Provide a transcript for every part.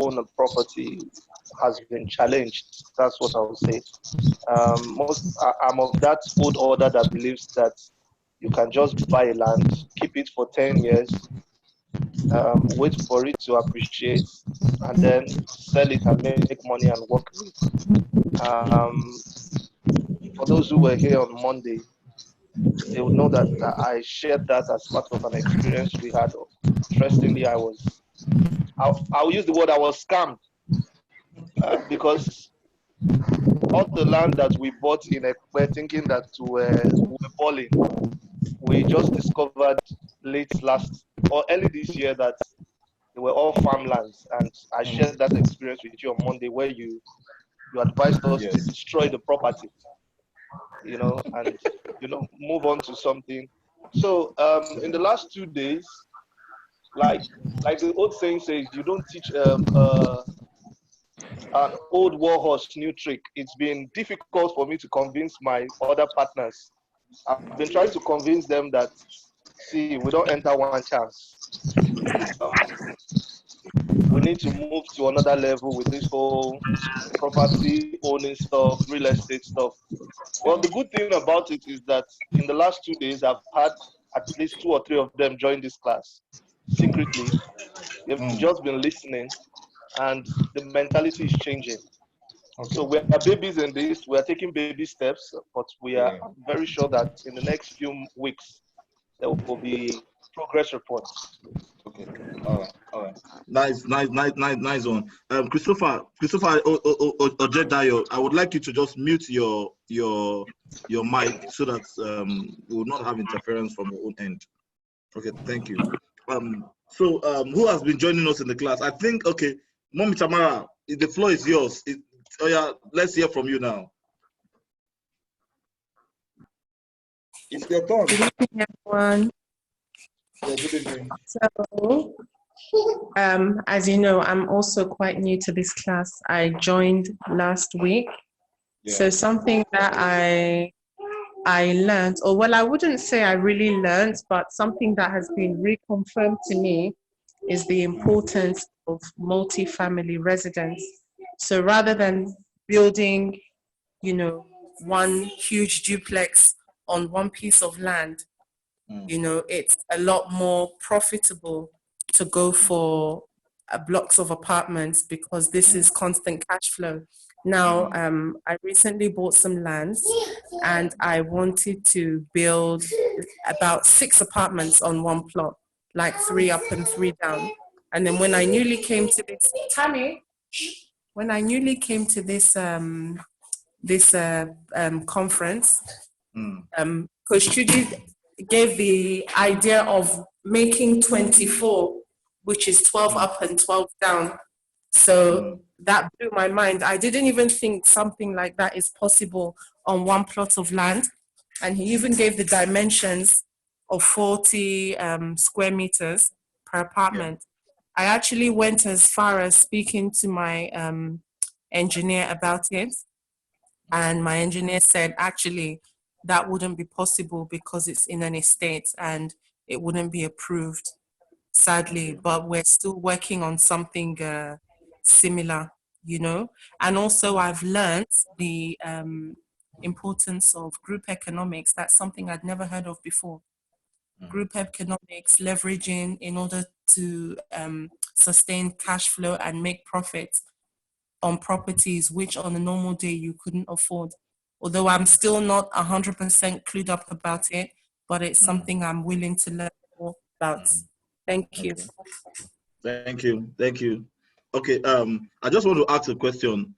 own a property has been challenged. That's what I would say. I'm of that old order that believes that you can just buy a land, keep it for 10 years, wait for it to appreciate, and then sell it and make money and work it. For those who were here on Monday, they would know that I shared that as part of an experience we had. Interestingly, I'll use the word, I was scammed because all the land that we bought in Ekpe thinking that we were balling, we just discovered late last or early this year that they were all farmlands. And I shared that experience with you on Monday where you advised us to destroy the property, and, move on to something. So in the last 2 days, like the old saying says, you don't teach an old war horse new trick. It's been difficult for me to convince my other partners. I've been trying to convince them that, see, we don't enter one chance. We need to move to another level with this whole property owning stuff, real estate stuff. Well, the good thing about it is that in the last 2 days, I've had at least 2 or 3 of them join this class secretly. They've just been listening, and the mentality is changing. Okay. So we are babies in this. We are taking baby steps, but we are very sure that in the next few weeks, there will be progress reports. Okay. All right. Nice one. Christopher Ojedayo, I would like you to just mute your mic so that we will not have interference from your own end. Okay, thank you. So who has been joining us in the class? I think, okay, Mommy Tamara, the floor is yours. Let's hear from you now. It's your turn. Good evening, everyone. Yeah, good evening. So, as you know, I'm also quite new to this class. I joined last week. Yeah. So something that I learned, or well, I wouldn't say I really learned, but something that has been reconfirmed to me is the importance of multi-family residence. So rather than building, one huge duplex on one piece of land, it's a lot more profitable to go for blocks of apartments because this is constant cash flow. Now, I recently bought some lands and I wanted to build about 6 apartments on one plot, like 3 up and 3 down. And then when I newly came to this, conference, Coach Chudi gave the idea of making 24, which is 12 up and 12 down. So that blew my mind. I didn't even think something like that is possible on one plot of land. And he even gave the dimensions of 40 square meters per apartment. I actually went as far as speaking to my engineer about it. And my engineer said, actually, that wouldn't be possible because it's in an estate and it wouldn't be approved, sadly. But we're still working on something similar, And also I've learned the importance of group economics. That's something I'd never heard of before. Group economics, leveraging in order to sustain cash flow and make profits on properties which on a normal day you couldn't afford. Although I'm still not 100% clued up about it, but it's something I'm willing to learn more about. Thank you. Thank you. Okay, I just want to ask a question.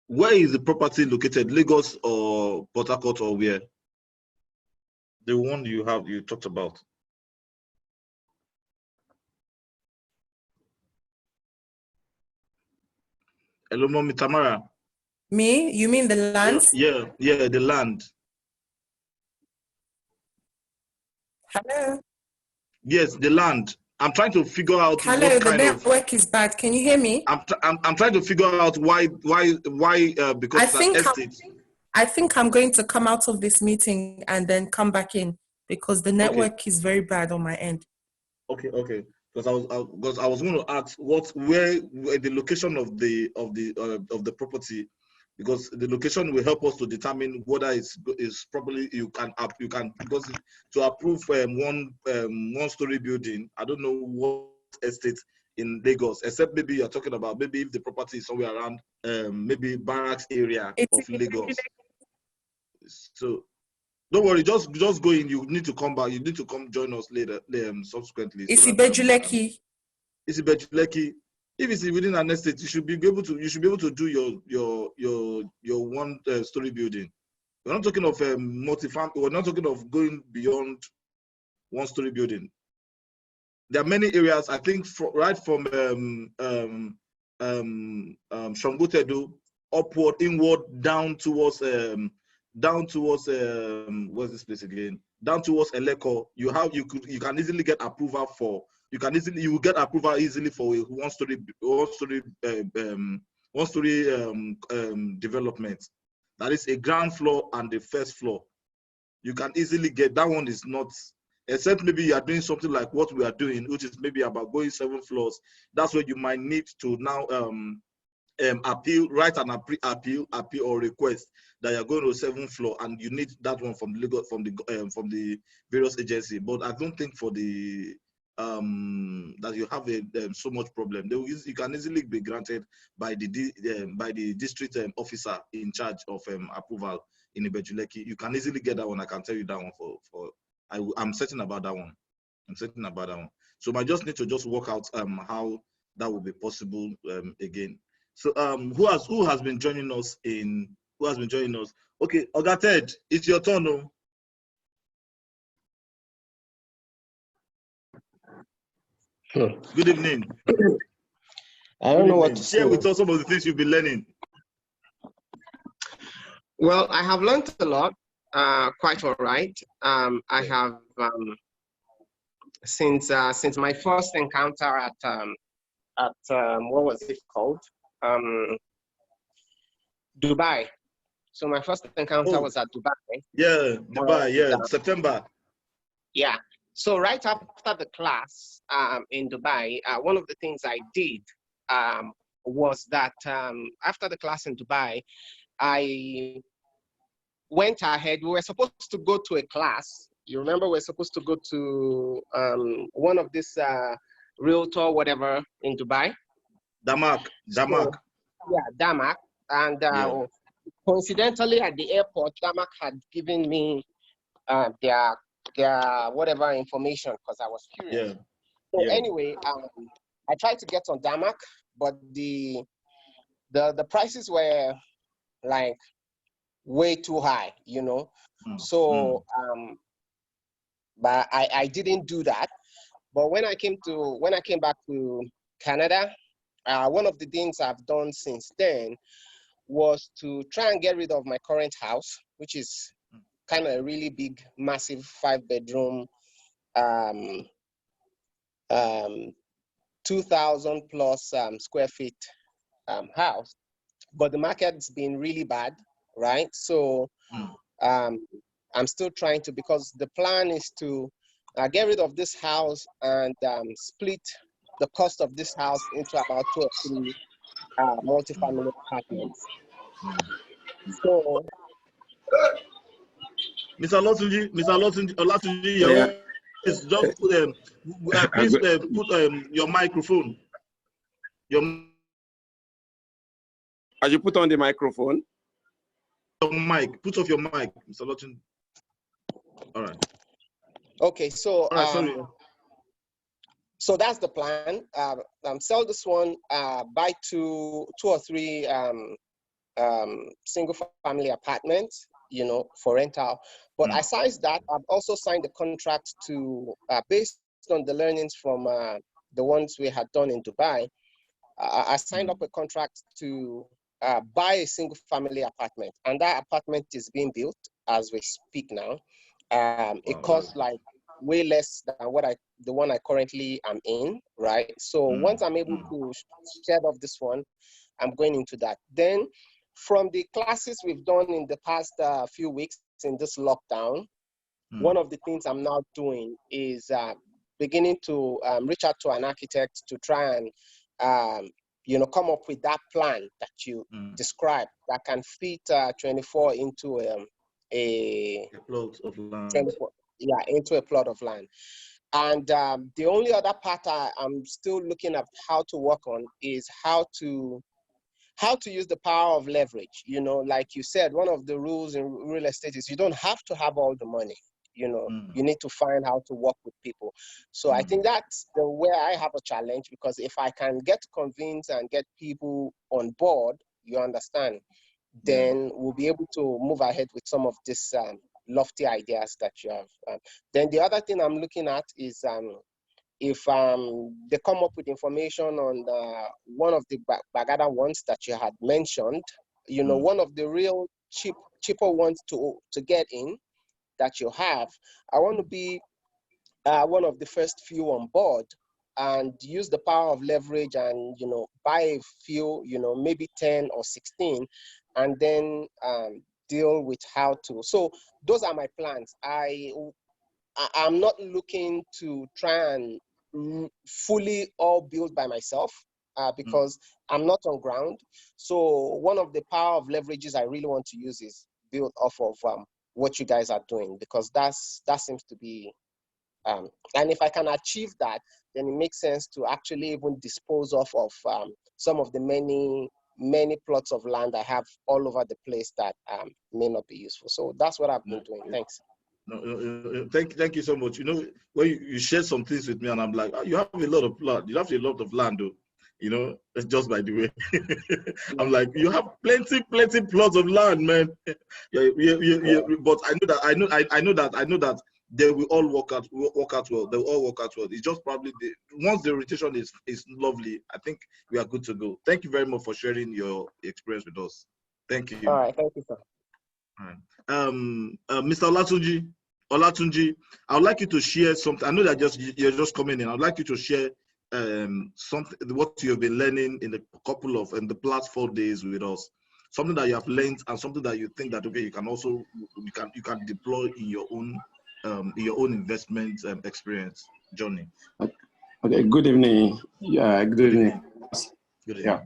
Where is the property located, Lagos or Port Harcourt or where? The one you talked about. Hello, Mommy Tamara. Me? You mean the land? Yeah, the land. Hello? Yes, the land. I'm trying to figure out. Hello, the network is bad. Can you hear me? I'm trying to figure out why because it's an estate. I think I'm going to come out of this meeting and then come back in because the network is very bad on my end. Okay. Because I was going to ask where the location of the property, because the location will help us to determine whether it's probably you can because to approve one story building. I don't know what estate in Lagos, except maybe you're talking about maybe if the property is somewhere around maybe barracks area of Lagos. So don't worry, just go in. You need to come back. You need to come join us later, subsequently. It's Ibejuleki. It's Ibejuleki. If it's within an estate, you should be able to do your one story building. We're not talking of multi-family. We're not talking of going beyond one story building. There are many areas. I think right from Shangutedu upward, inward, down towards what's this place again? Down towards Eleko. You can easily get approval for. You will get approval easily for a one story development. That is a ground floor and the first floor. You can easily get that one. Is not, except maybe you are doing something like what we are doing, which is maybe about going 7 floors. That's where you might need to now write an appeal or request that you're going to 7th floor, and you need that one from the various agencies. But I don't think for the that you have so much problem. You can easily be granted by the district officer in charge of approval in Ibejuleki. You can easily get that one. I can tell you that one I'm certain about that one. I'm certain about that one. So I just need to work out how that will be possible again. So who has been joining us Okay, Oga Ted, it's your turn. No? Good evening. I don't know what to say. Share with us some of the things you've been learning. Well, I have learned a lot, quite all right. I have since my first encounter at what was it called? Dubai. So my first encounter was at Dubai. Yeah, Dubai. Yeah, September. Yeah. So right after the class in Dubai, one of the things I did was that after the class in Dubai, I went ahead. We were supposed to go to a class. You remember we're supposed to go to one of this realtor, whatever, in Dubai. Damak. So, yeah, Damak. And coincidentally at the airport, Damak had given me their whatever information because I was curious. So anyway, I tried to get on Damak, but the prices were like way too high, you know. So but I didn't do that. But when I came back to Canada, one of the things I've done since then was to try and get rid of my current house, which is kind of a really big, massive 5-bedroom, 2,000 plus square feet house. But the market's been really bad, right? So I'm still trying to, because the plan is to get rid of this house and split the cost of this house into about 2 or 3 multi-family apartments. So, Mr. Olatunji, yeah. Just please put your microphone. As you put on the microphone. Your mic. Put off your mic, Mr. Olatunji. All right. Okay, so sorry. So that's the plan. Sell this one, buy 2 or 3 single family apartments, you know, for rental. But besides that, I've also signed a contract to, based on the learnings from the ones we had done in Dubai, I signed up a contract to buy a single family apartment, and that apartment is being built as we speak now. It costs like way less than the one I currently am in, right? So once I'm able to shed off this one, I'm going into that. Then from the classes we've done in the past few weeks in this lockdown, one of the things I'm now doing is beginning to reach out to an architect to try and come up with that plan that you described that can fit 24 into a plot of land. 24, into a plot of land. And the only other part I'm still looking at how to work on is how to use the power of leverage. Like you said, one of the rules in real estate is you don't have to have all the money. You need to find how to work with people. So I think that's where I have a challenge, because if I can get to convince and get people on board, you understand, then we'll be able to move ahead with some of these lofty ideas that you have. Then the other thing I'm looking at is if they come up with information on one of the Bagada ones that you had mentioned, one of the real cheaper ones to get in that you have, I want to be one of the first few on board and use the power of leverage and, buy a few, maybe 10 or 16, and then deal with how to. So those are my plans. I'm not looking to try and fully all build by myself because I'm not on ground. So one of the power of leverages I really want to use is build off of what you guys are doing, because that seems to be, and if I can achieve that, then it makes sense to actually even dispose of some of the many plots of land I have all over the place that may not be useful. So that's what I've been doing. Thanks. No, thank you so much. When you shared some things with me, and I'm like, oh, you have a lot of land. You have a lot of land, though. Just by the way. I'm like, you have plenty plots of land, man. But I know that they will all work out well. They will all work out well. It's just probably once the rotation is lovely, I think we are good to go. Thank you very much for sharing your experience with us. Thank you. All right, thank you, sir. All right. Mr. Olatunji, I would like you to share something. I know that you're just coming in. I'd like you to share something, what you've been learning in the past 4 days with us. Something that you have learned and something that you think that you can deploy in your own investment experience journey. Okay. Good evening. Yeah. Good evening. Good evening.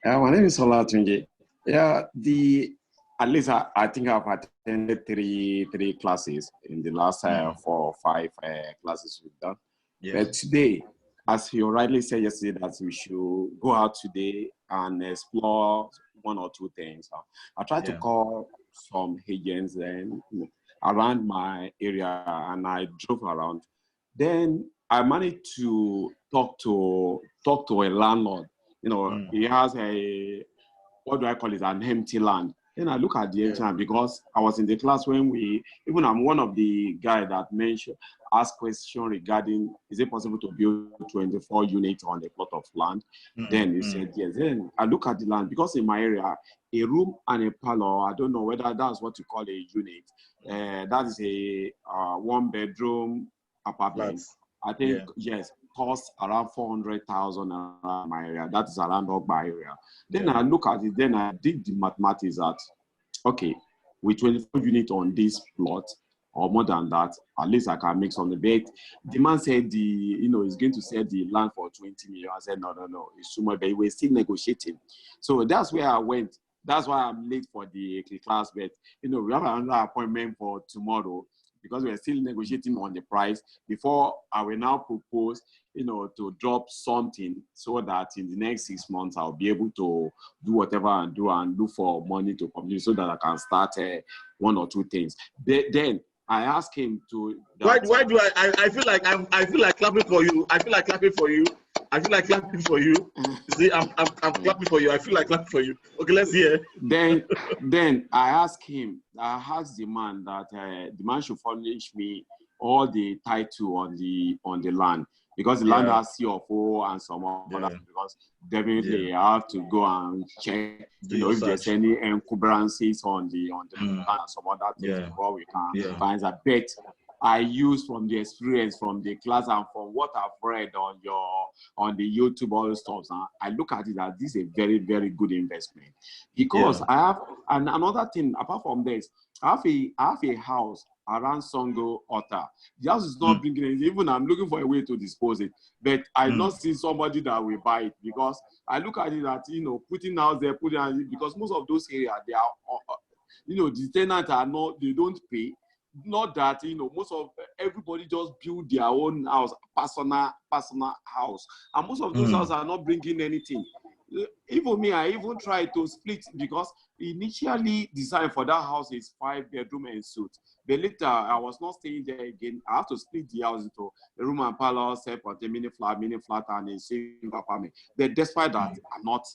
Yeah. My name is Olatunji. Yeah. At least I think I've attended three classes in the last 4 or 5 classes we've done. Yes. But today, as you rightly said yesterday, that we should go out today and explore 1 or 2 things. I tried to call some agents around my area, and I drove around. Then I managed to talk to a landlord. He has what do I call it, an empty land. Then I look at the empty land, because I was in the class when I'm one of the guys that asked question regarding, is it possible to build 24 units on a plot of land? Then he said yes. Then I look at the land, because in my area, a room and a parlor, I don't know whether that's what you call a unit. That is a 1-bedroom apartment. I think, yes, costs around 400,000 around my area. That is around my area. Then I look at it, then I did the mathematics that, okay, with 24 units on this plot, or more than that, at least I can make something. But the man said he's going to sell the land for 20 million. I said, no, it's too much, but we're still negotiating. So that's where I went. That's why I'm late for the class, but we have another appointment for tomorrow, because we're still negotiating on the price before I will now propose, to drop something, so that in the next 6 months, I'll be able to do whatever I do and look for money to complete, so that I can start 1 or 2 things. Then I asked him to. Why do I feel like clapping for you? I feel like clapping for you. See, I'm clapping for you. I feel like clapping for you. Okay, let's hear. Then I asked the man that the man should furnish me all the title on the land, because the land has CFO and some other, because definitely I have to go and check, if there's any encumbrances on the land and some other things before we can find that. But I use from the experience from the class and from what I've read on the YouTube, all those stuff. I look at it as this is a very, very good investment, because I have, and another thing apart from this, I have a house around Songo Otta. The house is not bringing it. Even I'm looking for a way to dispose it, but I not see somebody that will buy it, because I look at it that, putting house there, because most of those areas, they are, the tenants are not, they don't pay. Not that, most of everybody just build their own house, personal house, and most of those houses are not bringing anything. Even me, I even tried to split, because initially designed for that house is 5-bedroom and suite. But later, I was not staying there again. I have to split the house into a room and parlor, separate, a mini flat, and a single apartment. But despite that, I'm not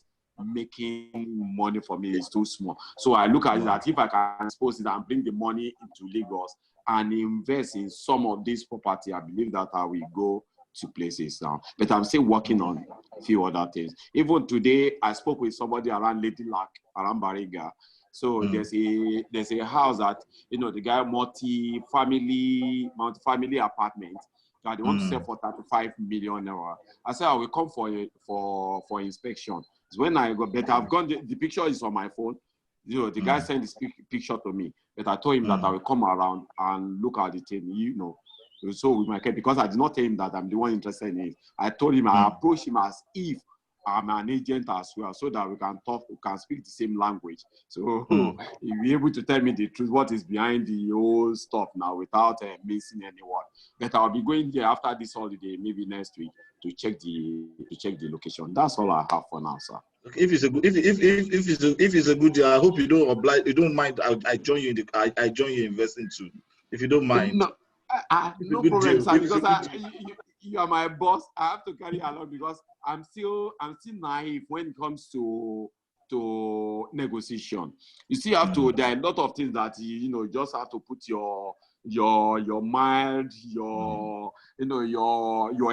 making money for me. It's too small. So I look at it that if I can expose it and bring the money into Lagos and invest in some of this property, I believe that I will go to places now. But I'm still working on a few other things. Even today, I spoke with somebody around Lady Luck, around Bariga. So there's a house that, the guy multi-family apartment that they want to sell for 35 million naira. I said I will come for inspection. So when I got, but I've gone, the picture is on my phone. The guy sent this picture to me, but I told him that I will come around and look at the thing, so with my case, because I did not tell him that I'm the one interested in it. I told him, I approached him as if I'm an agent as well, so that we can talk, we can speak the same language. So you'll be able to tell me the truth, what is behind the whole stuff now, without missing anyone. But I'll be going there after this holiday, maybe next week, to check the location. That's all I have for now, sir. If it's a good, if it's a good deal, I hope you don't mind. I join you I join you investing too, if you don't mind. No, no problem, sir, because you are my boss. I have to carry along, because I'm still naive when it comes to negotiation. You still have to. There are a lot of things that you just have to put your mind, your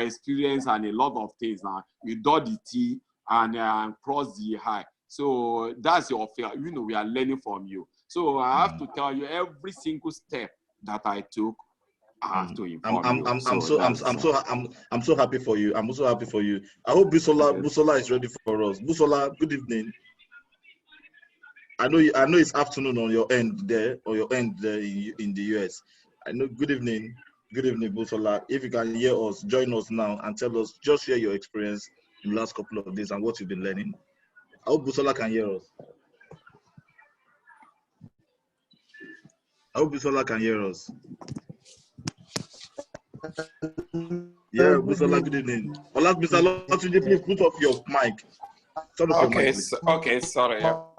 experience, and a lot of things. Now you dot the T and cross the I. So that's your fair. We are learning from you. So I have to tell you every single step that I took. I have to inform you. I'm so happy for you. I'm also happy for you. I hope Busola is ready for us. Busola, good evening. I know it's afternoon on your end there, in the US. I know. Good evening, Busola. If you can hear us, join us now and tell us, just share your experience in the last couple of days and what you've been learning. I hope Busola can hear us. Yeah, Busola, good evening. Mr. Olatunji, please put off your mic. Turn off your mic, please. Okay, sorry. I'll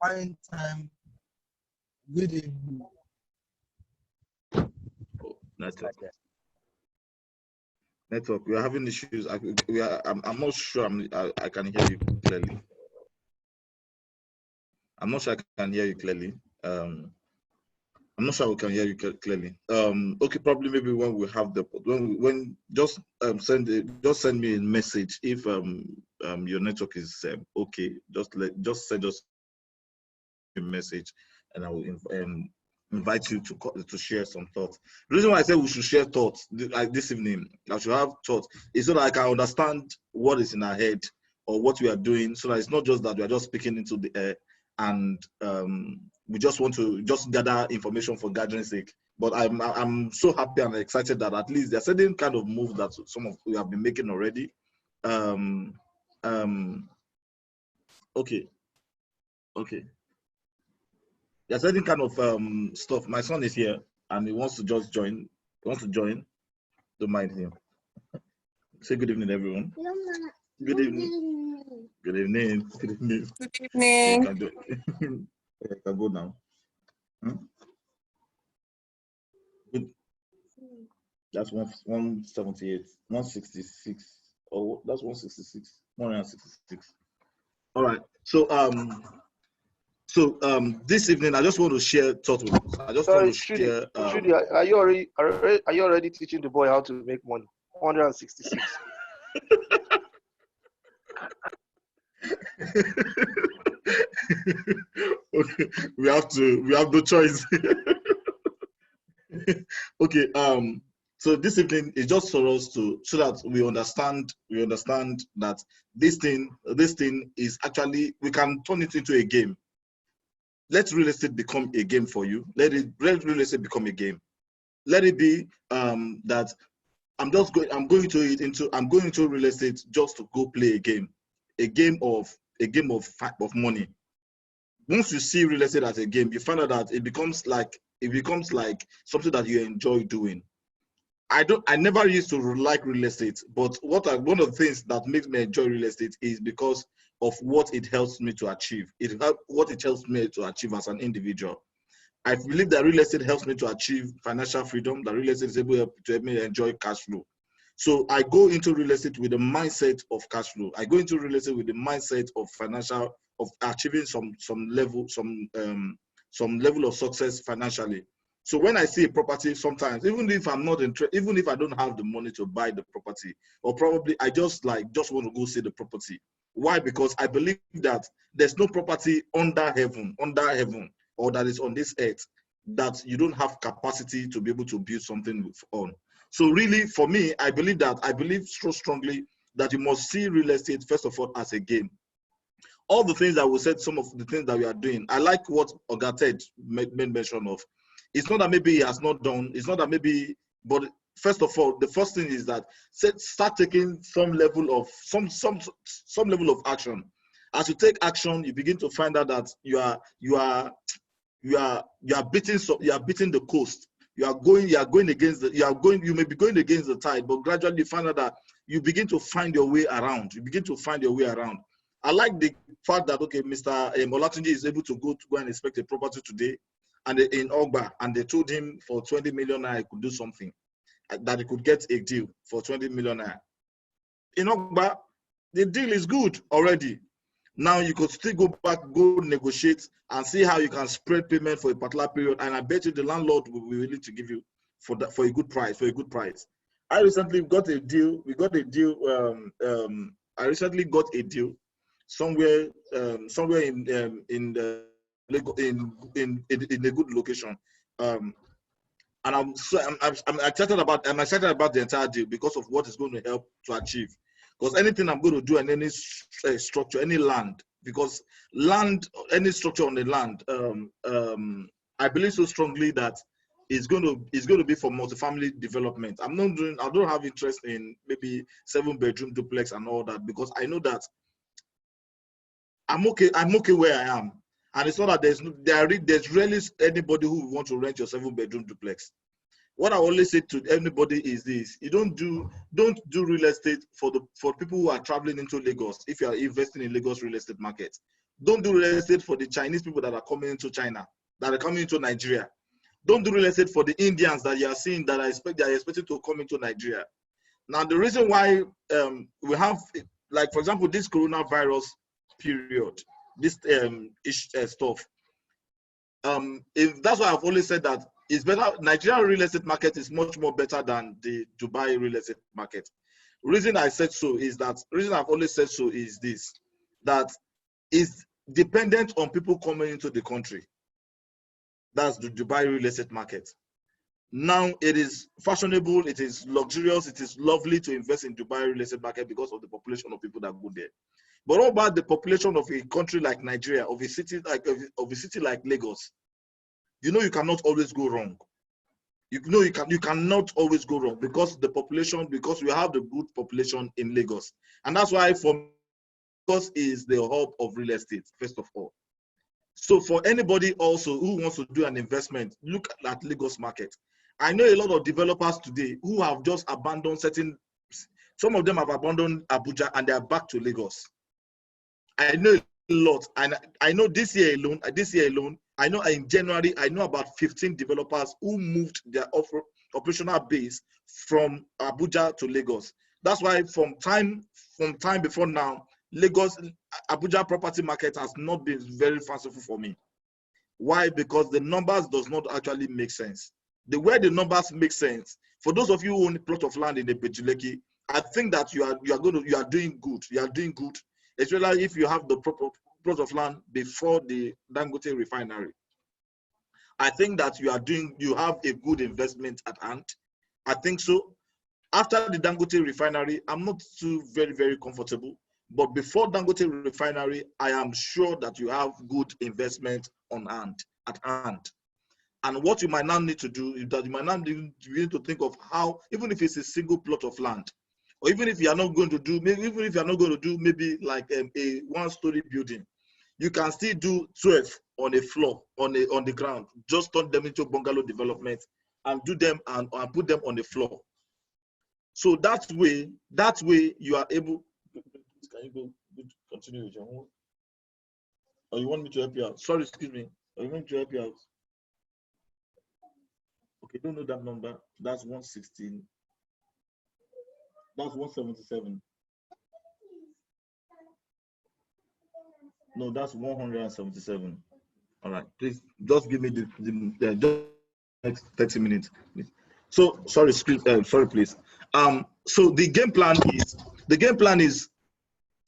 find time. Good evening. Network. We are having issues. I'm not sure I can hear you clearly. I'm not sure I can hear you clearly. I'm not sure we can hear you clearly. Okay, probably maybe when we have when just send me a message if your network is okay. Just send us a message, and I will invite you to share some thoughts. The reason why I said we should share thoughts this evening, I should have thoughts, is so that I can understand what is in our head or what we are doing, so that it's not just that we are just speaking into the air and we just want to gather information for gathering sake. But I'm so happy and excited that at least there are certain kind of moves that some of we have been making already. Okay. There's certain kind of stuff. My son is here and he wants to just join. Don't mind him. Say good evening, everyone. Good evening. Good evening. Good evening. Good evening. I can go now. Good. That's 178, 166. Oh, that's 166. 166. All right. So this evening I just want to share thoughts with us. I just want to share. Trudy, are you already teaching the boy how to make money? 166. Okay, we have no choice. Okay, so this evening is just for us to, so that we understand that this thing is actually, we can turn it into a game. Let real estate become a game for you. Let real estate become a game. Let it be that I'm going into real estate just to go play a game of money. Once you see real estate as a game, you find out that it becomes like something that you enjoy doing. I never used to like real estate, but one of the things that makes me enjoy real estate is because of what it helps me to achieve. What it helps me to achieve as an individual. I believe that real estate helps me to achieve financial freedom, that real estate is able to help me enjoy cash flow. So I go into real estate with the mindset of cash flow. I go into real estate with the mindset of achieving some level of success financially. So when I see a property, sometimes even if I'm not interested, even if I don't have the money to buy the property, or probably I just want to go see the property. Why? Because I believe that there's no property under heaven, or that is on this earth that you don't have capacity to be able to build something on. So really, for me, I believe so strongly that you must see real estate first of all as a game. All the things that we said, some of the things that we are doing, I like what Oga Ted made mention of. It's not that maybe he has not done, it's not that maybe, but first of all, the first thing is that start taking some level of action. As you take action, you begin to find out that you are beating the coast. You may be going against the tide, but gradually you find out that you begin to find your way around. I like the fact that, okay, Mr. Olatunji is able to go and inspect a property today and in Ogba, and they told him for 20 million naira he could do something, that he could get a deal for 20 million naira. In Ogba, the deal is good already. Now you could still go negotiate and see how you can spread payment for a particular period, and I bet you the landlord will be willing to give you for a good price. I recently got a deal. I recently got a deal somewhere in a good location, and I'm excited about the entire deal because of what it's going to help to achieve. Because anything I'm going to do, and any structure, any land, because any structure on the land, I believe so strongly that it's going to be for multifamily development. I don't have interest in maybe 7-bedroom duplex and all that, because I know that I'm okay where I am, and it's not that there's rarely anybody who wants to rent your 7-bedroom duplex. What I always say to anybody is this: you don't do real estate for people who are traveling into Lagos. If you are investing in Lagos real estate market, don't do real estate for the Chinese people that are coming into China, that are coming into Nigeria. Don't do real estate for the Indians that you are seeing that are expected to come into Nigeria. Now, the reason why we have, like, for example, this coronavirus period, this stuff, if that's why I've always said that it's better. Nigerian real estate market is much more better than the Dubai real estate market. Reason I've always said so is this: that is dependent on people coming into the country. That's the Dubai real estate market. Now it is fashionable, it is luxurious, it is lovely to invest in Dubai real estate market because of the population of people that go there. But what about the population of a country like Nigeria, of a city like Lagos? You cannot always go wrong. You cannot always go wrong because we have the good population in Lagos. And that's why Lagos is the hub of real estate, first of all. So for anybody also who wants to do an investment, look at Lagos market. I know a lot of developers today who have just abandoned some of them have abandoned Abuja and they are back to Lagos. I know a lot, and I know this year alone, I know in January, I know about 15 developers who moved their operational base from Abuja to Lagos. That's why from time before now, Abuja property market has not been very fanciful for me. Why? Because the numbers does not actually make sense. The way the numbers make sense, for those of you who own a plot of land in the Bejuleki, I think that you are doing good. You are doing good, especially if you have the plot of land before the Dangote refinery, I think that you have a good investment at hand. I think so. After the Dangote refinery, I'm not too very comfortable. But before Dangote refinery, I am sure that you have good investment at hand. And what you might now need to do is that you might now need to think of how, even if it's a single plot of land, or even if you are not going to do, maybe like a one-story building, you can still do 12 on a floor, on the ground. Just turn them into bungalow development and do them and put them on the floor. So that way you are able. Can you go continue with your homework? Or you want me to help you out? Sorry, excuse me. Or you want me to help you out? Okay, don't know that number. That's 116. That's 177. No, that's 177. All right, please just give me the just next 30 minutes. Please. So sorry, please. So the game plan is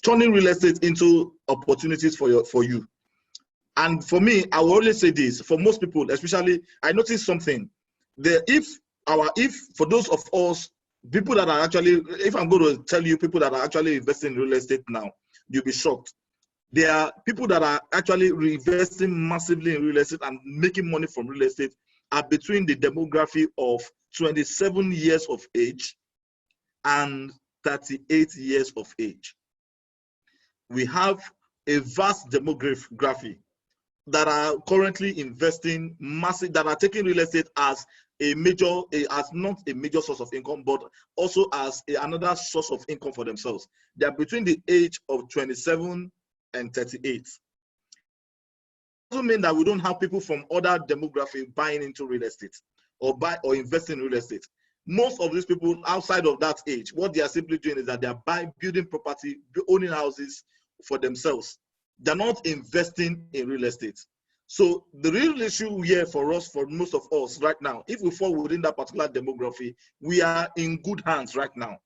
turning real estate into opportunities for you. And for me, I will always say this, for most people, especially, I noticed something. If for those of us, people that are actually, if I'm going to tell you people that are actually investing in real estate now, you'll be shocked. There are people that are actually reinvesting massively in real estate and making money from real estate are between the demography of 27 years of age and 38 years of age. We have a vast demography that are currently investing massive, that are taking real estate as not a major source of income, but also as another source of income for themselves. They are between the age of 27 and 38. Doesn't mean that we don't have people from other demography buying into real estate or investing in real estate. Most of these people outside of that age, what they are simply doing is that they are building property, owning houses for themselves. They're not investing in real estate. So the real issue here for most of us right now, if we fall within that particular demography, we are in good hands right now.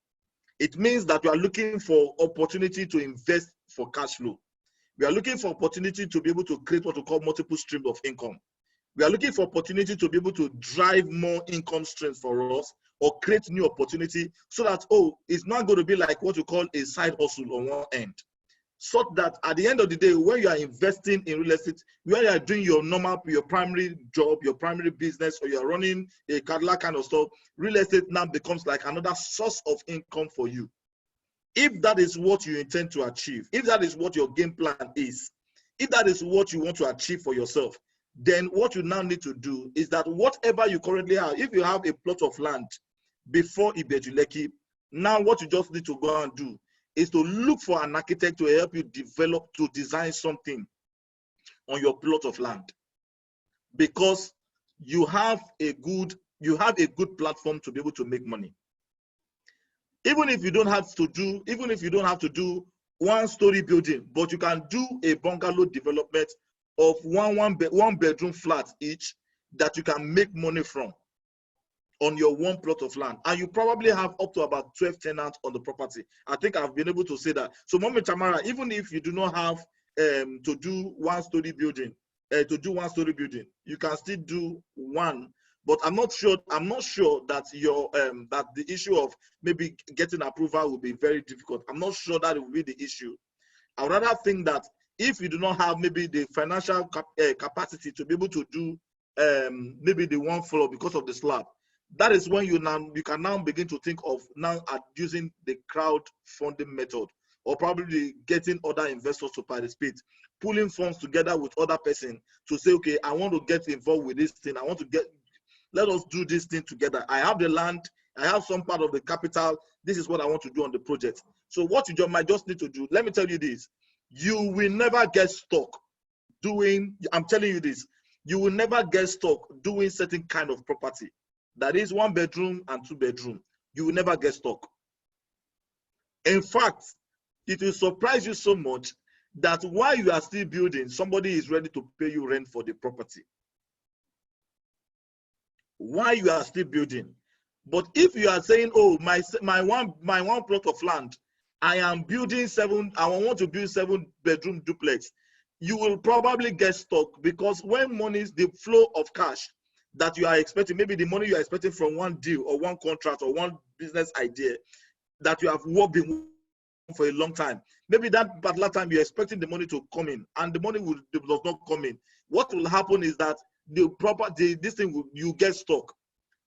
It means that we are looking for opportunity to invest for cash flow. We are looking for opportunity to be able to create what we call multiple streams of income. We are looking for opportunity to be able to drive more income streams for us or create new opportunity so that, it's not going to be like what we call a side hustle on one end. So that at the end of the day, when you are investing in real estate, when you are doing your primary job, your primary business, or you are running a Cadillac kind of stuff, real estate now becomes like another source of income for you. If that is what you intend to achieve, if that is what your game plan is, if that is what you want to achieve for yourself, then what you now need to do is that whatever you currently have, if you have a plot of land before Ibejuleki, now what you just need to go and do is to look for an architect to help you design something on your plot of land, because you have a good platform to be able to make money. Even if you don't have to do one-story building, but you can do a bungalow development of one bedroom flat each that you can make money from on your one plot of land, and you probably have up to about 12 tenants on the property. I think I've been able to say that. So, Mama Tamara, even if you do not have to do one-story building, you can still do one. But I'm not sure that that the issue of maybe getting approval will be very difficult. I'm not sure that it will be the issue. I would rather think that if you do not have maybe the financial capacity to be able to do maybe the one floor because of the slab, that is when you can now begin to think of using the crowdfunding method, or probably getting other investors to participate, pulling funds together with other person to say, okay, I want to get involved with this thing. Let us do this thing together. I have the land, I have some part of the capital. This is what I want to do on the project. So what you might just need to do, let me tell you this, you will never get stuck doing, I'm telling you this, you will never get stuck doing certain kind of property. That is 1 bedroom and 2 bedroom. You will never get stuck. In fact, it will surprise you so much that while you are still building, somebody is ready to pay you rent for the property. While you are still building. But if you are saying, oh, my one plot of land, I am building I want to build 7-bedroom duplex. you will probably get stuck, because when money is the flow of cash that you are expecting, maybe the money you are expecting from one deal or one contract or one business idea that you have been for a long time. Maybe that particular time you're expecting the money to come in and the money does not come in. What will happen is that this thing you get stuck.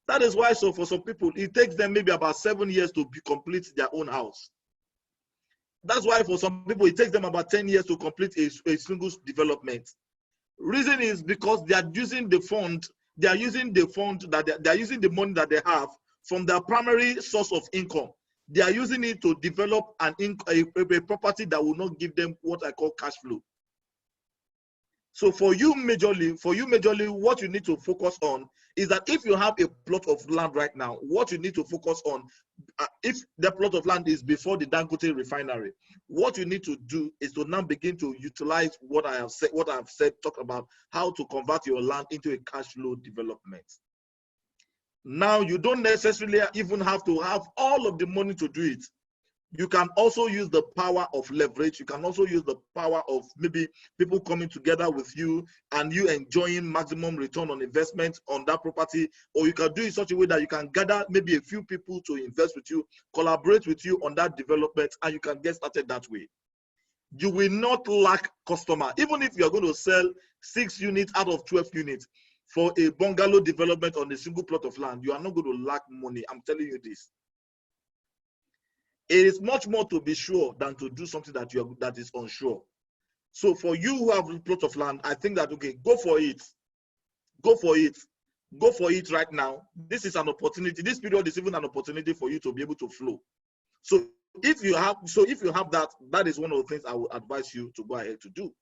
That is why, so for some people, it takes them maybe about 7 years to complete their own house. That's why for some people, it takes them about 10 years to complete a single development. Reason is because they are using the fund, they are using the money that they have from their primary source of income. They are using it to develop a property that will not give them what I call cash flow. So for you majorly, what you need to focus on is that if you have a plot of land right now, what you need to focus on, if the plot of land is before the Dangote refinery, what you need to do is to now begin to utilize what I have said, talk about how to convert your land into a cash flow development. Now you don't necessarily even have to have all of the money to do it. You can also use the power of leverage. You can also use the power of maybe people coming together with you and you enjoying maximum return on investment on that property. Or you can do it in such a way that you can gather maybe a few people to invest with you, collaborate with you on that development, and you can get started that way. You will not lack customer. Even if you're going to sell 6 units out of 12 units for a bungalow development on a single plot of land, you are not going to lack money. I'm telling you this. It is much more to be sure than to do something that is unsure. So for you who have a plot of land, I think that, okay, go for it. Go for it. Go for it right now. This is an opportunity. This period is even an opportunity for you to be able to flow. So if you have that, that is one of the things I would advise you to go ahead to do.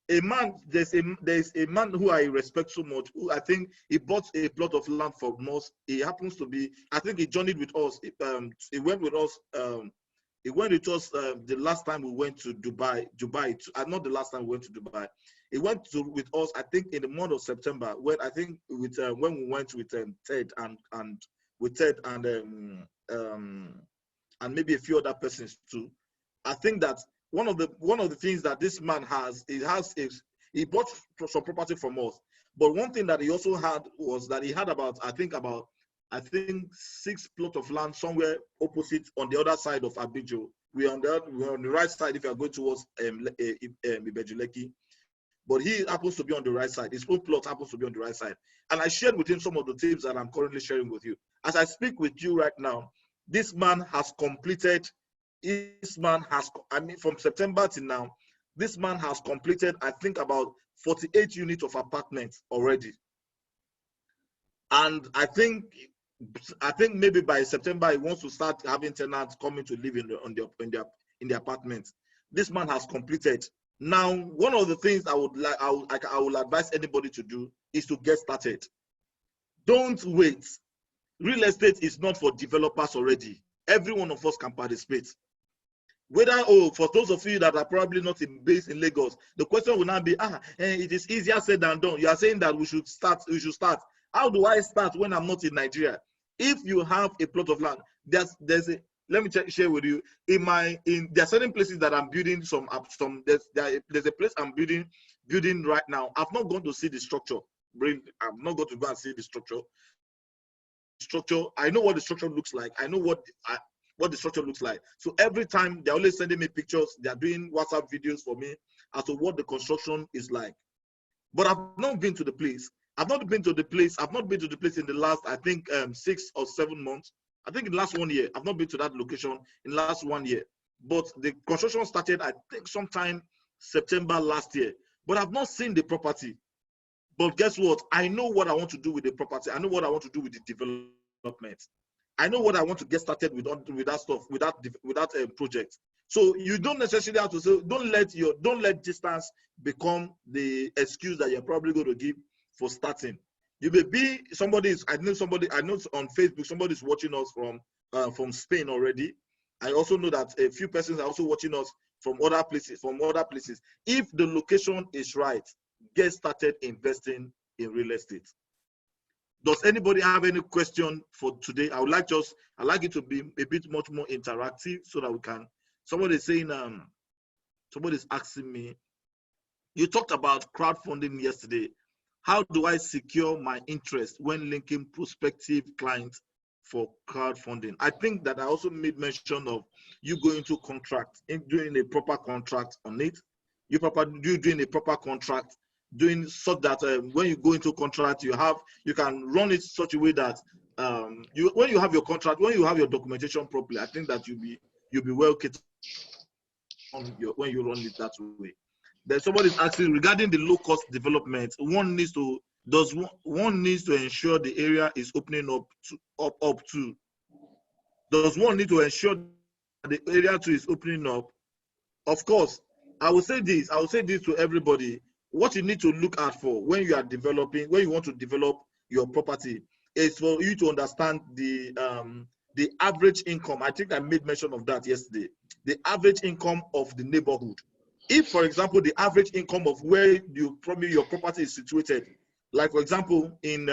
There's a man who I respect so much, who I think he bought a plot of land from us. He happens to be, I think he journeyed with us. He went with us. He went with us the last time we went to Dubai. Not the last time we went to Dubai. He went with us, I think, in the month of September. When I think when we went with Ted and maybe a few other persons too. I think that one of the things that this man has, he bought some property from us. But one thing that he also had was that he had about 6 plots of land somewhere opposite on the other side of Abijo. We're on the right side if you are going towards Ibejuleki. But he happens to be on the right side. His own plot happens to be on the right side. And I shared with him some of the tips that I'm currently sharing with you. As I speak with you right now, this man has completed. From September to now, this man has completed, I think, about 48 units of apartments already. And I think maybe by September he wants to start having tenants coming to live in the apartments. This man has completed. Now, one of the things I will advise anybody to do is to get started. Don't wait. Real estate is not for developers already. Every one of us can participate. For those of you that are probably not based in Lagos, the question will now be, it is easier said than done. You are saying that we should start. How do I start when I'm not in Nigeria? If you have a plot of land, let me share with you. There are certain places that I'm building there's a place I'm building right now. I've not gone to see the structure. I'm not going to go and see the structure. I know what the structure looks like. I know what the structure looks like. So every time they're always sending me pictures, they're doing WhatsApp videos for me as to what the construction is like. But I've not been to the place. I've not been to the place in the last, I think, 6 or 7 months. I think in the last 1 year. I've not been to that location in the last 1 year. But the construction started, I think, sometime September last year. But I've not seen the property. But guess what? I know what I want to do with the property. I know what I want to do with the development. I know what I want to get started with that stuff, with that project. So you don't necessarily have to say, don't let distance become the excuse that you're probably going to give for starting. You may be I know on Facebook, somebody's watching us from Spain already. I also know that a few persons are also watching us from other places. If the location is right, get started investing in real estate. Does anybody have any question for today? I would like it to be a bit much more interactive so that we can. Somebody's saying, somebody's asking me, You talked about crowdfunding yesterday. How do I secure my interest when linking prospective clients for crowdfunding? I think that I also made mention of you going to contract, doing a proper contract on it. You doing a proper contract, doing so that when you go into contract, you can run it such a way that when you have your contract, when you have your documentation properly, I think that you'll be well catered when you run it that way. Then somebody is asking regarding the low cost development. One needs to ensure the area is opening up to. Does one need to ensure the area too is opening up? Of course, I will say this to everybody. What you need to look out for when you are developing, when you want to develop your property, is for you to understand the average income. I think I made mention of that yesterday. The average income of the neighborhood. If, for example, the average income of where your property is situated, like for example, in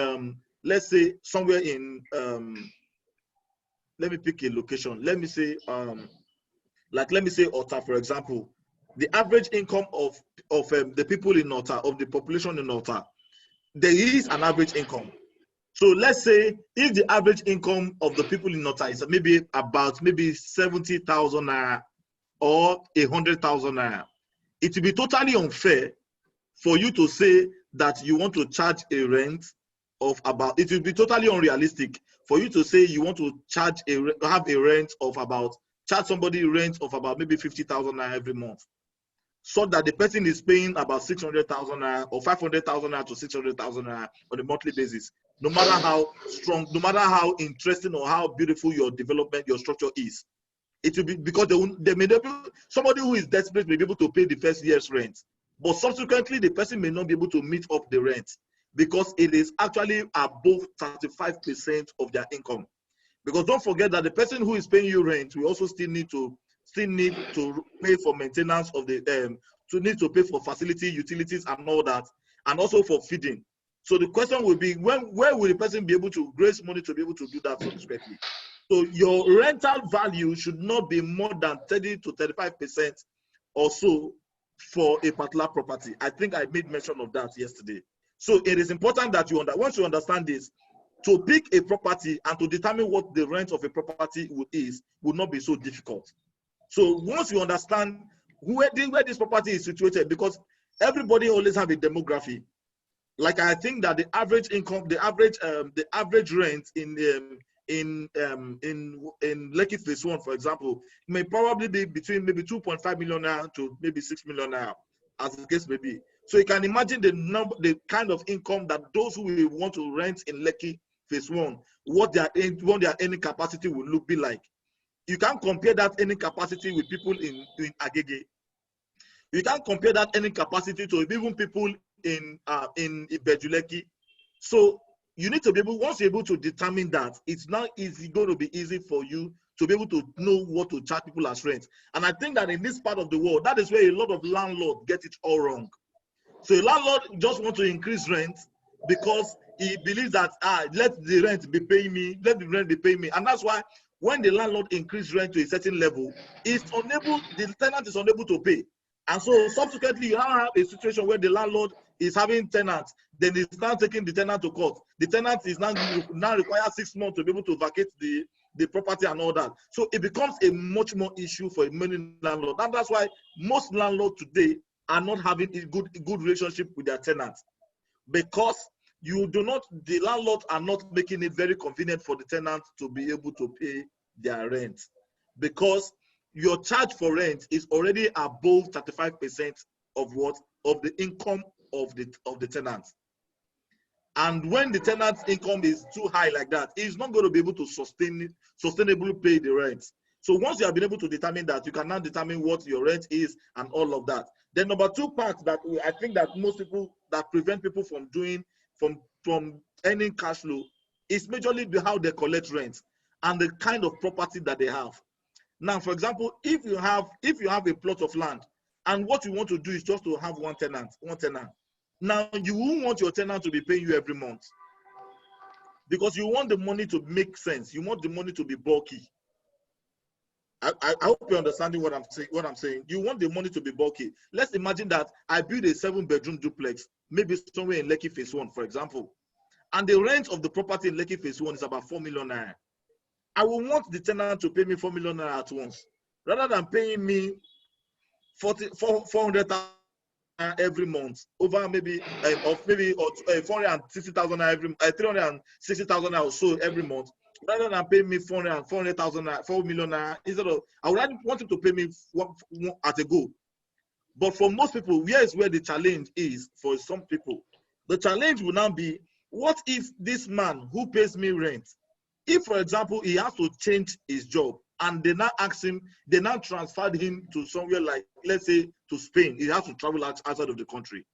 let's say somewhere in let me pick a location. Let me say Ota, for example. The average income of the people in Ota, of the population in Ota, there is an average income. So let's say if the average income of the people in Ota is maybe 70,000 naira or 100,000 naira, it will be totally unfair for you to say that you want to charge a rent of about, it will be totally unrealistic for you to say you want to charge have a rent of about, charge somebody rent of about maybe 50,000 naira every month, so that the person is paying about 600,000 naira or 500,000 naira to 600,000 naira on a monthly basis. No matter how strong, no matter how interesting or how beautiful your development, your structure is, it will be because they may not be, somebody who is desperate may be able to pay the first year's rent, but subsequently the person may not be able to meet up the rent because it is actually above 35% of their income. Because don't forget that the person who is paying you rent will also still need to pay for maintenance of the need to pay for facility, utilities, and all that, and also for feeding. So the question will be, where will the person be able to raise money to be able to do that subsequently? So your rental value should not be more than 30 to 35% or so for a particular property. I think I made mention of that yesterday. So it is important that once you understand this, to pick a property and to determine what the rent of a property would not be so difficult. So once you understand where this property is situated, because everybody always have a demography. Like I think that the average income, the average rent in Lekki Phase 1, for example, may probably be between maybe 2.5 million naira to maybe 6 million naira, as the case may be. So you can imagine the kind of income that those who will want to rent in Lekki Phase 1, what their earning capacity will be like. You can't compare that earning capacity with people in Agege. You can't compare that earning capacity to even people in Ibejuleki. So you need to be able, once you're able to determine that, it's not going to be easy for you to be able to know what to charge people as rent. And I think that in this part of the world, that is where a lot of landlords get it all wrong. So a landlord just wants to increase rent because he believes that let the rent be paying me, and that's why when the landlord increases rent to a certain level, the tenant is unable to pay. And so subsequently, you now have a situation where the landlord is having tenants, then he's now taking the tenant to court. The tenant is now require 6 months to be able to vacate the property and all that. So it becomes a much more issue for many landlords. And that's why most landlords today are not having a good relationship with their tenants, because the landlords are not making it very convenient for the tenants to be able to pay their rent, because your charge for rent is already above 35% of the income of the tenant. And when the tenant's income is too high like that, he's not going to be able to sustainably pay the rent. So once you have been able to determine that, you can now determine what your rent is and all of that. Then number two part that I think that most people, that prevent people from earning cash flow, is majorly how they collect rent and the kind of property that they have. Now, for example, if you have a plot of land and what you want to do is just to have one tenant. Now, you won't want your tenant to be paying you every month, because you want the money to make sense. You want the money to be bulky. I hope you're understanding what I'm saying. You want the money to be bulky. Let's imagine that I build a 7-bedroom duplex, maybe somewhere in Lekki Phase 1, for example, and the rent of the property in Lekki Phase 1 is about 4 million naira. I will want the tenant to pay me 4 million naira at once, rather than paying me 400,000 every month over maybe 460,000 every 360,000 or so every month, rather than pay me 400,000 4 million instead of, I would want him to pay me one at a go. But for most people, here is where the challenge is. For some people, the challenge will now be, what if this man who pays me rent, if for example he has to change his job, and they now ask him, they now transferred him to somewhere like, let's say, to Spain. He has to travel outside of the country.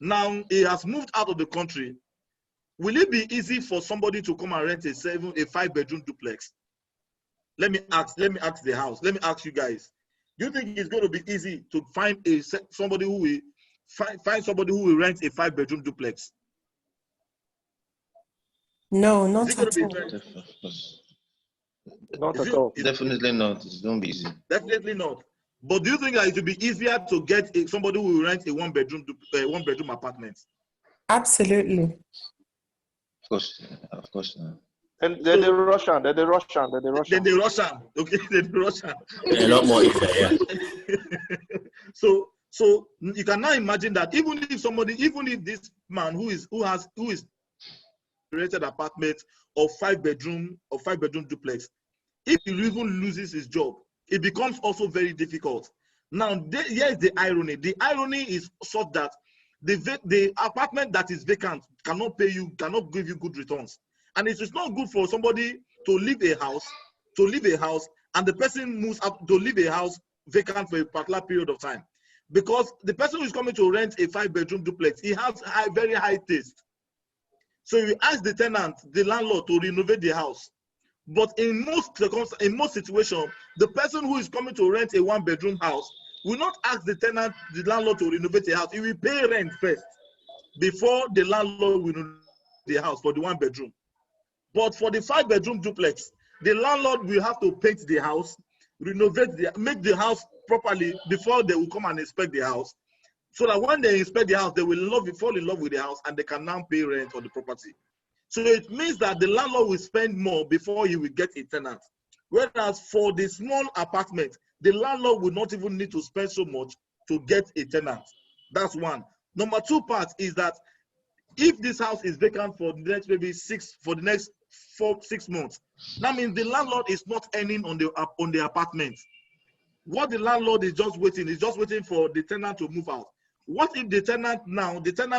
Now he has moved out of the country. Will it be easy for somebody to come and rent a 5-bedroom duplex? Let me ask the house. Let me ask you guys. Do you think it's going to be easy to find somebody who will find somebody who will rent a 5-bedroom duplex? No, not at all. Not at all. Definitely not. It's going to be easy. Definitely not. But do you think that it will be easier to get somebody who will rent a 1-bedroom apartment? Absolutely. Of course. And then the Russian. Then the Russian. Okay, then the Russian. A lot more easier, yeah. So you can now imagine that even if this man who is rented apartment of 5-bedroom duplex, if he even loses his job, it becomes also very difficult. Now, here is the irony. The irony is such that the apartment that is vacant cannot give you good returns. And it is not good for somebody to leave a house, and the person moves up to leave a house vacant for a particular period of time. Because the person who is coming to rent a 5-bedroom duplex, he has very high taste. So you ask the tenant, the landlord, to renovate the house. But in most situations, the person who is coming to rent a 1-bedroom house will not ask the landlord to renovate the house. He will pay rent first before the landlord will renovate the house for the 1-bedroom. But for the 5-bedroom duplex, the landlord will have to paint the house, make the house properly before they will come and inspect the house. So that when they inspect the house, they will fall in love with the house, and they can now pay rent on the property. So it means that the landlord will spend more before he will get a tenant. Whereas for the small apartment, the landlord will not even need to spend so much to get a tenant. That's one. Number 2 part is that if this house is vacant for the next 6 months, that means the landlord is not earning on the apartment. What the landlord is just waiting for the tenant to move out. What if the tenant,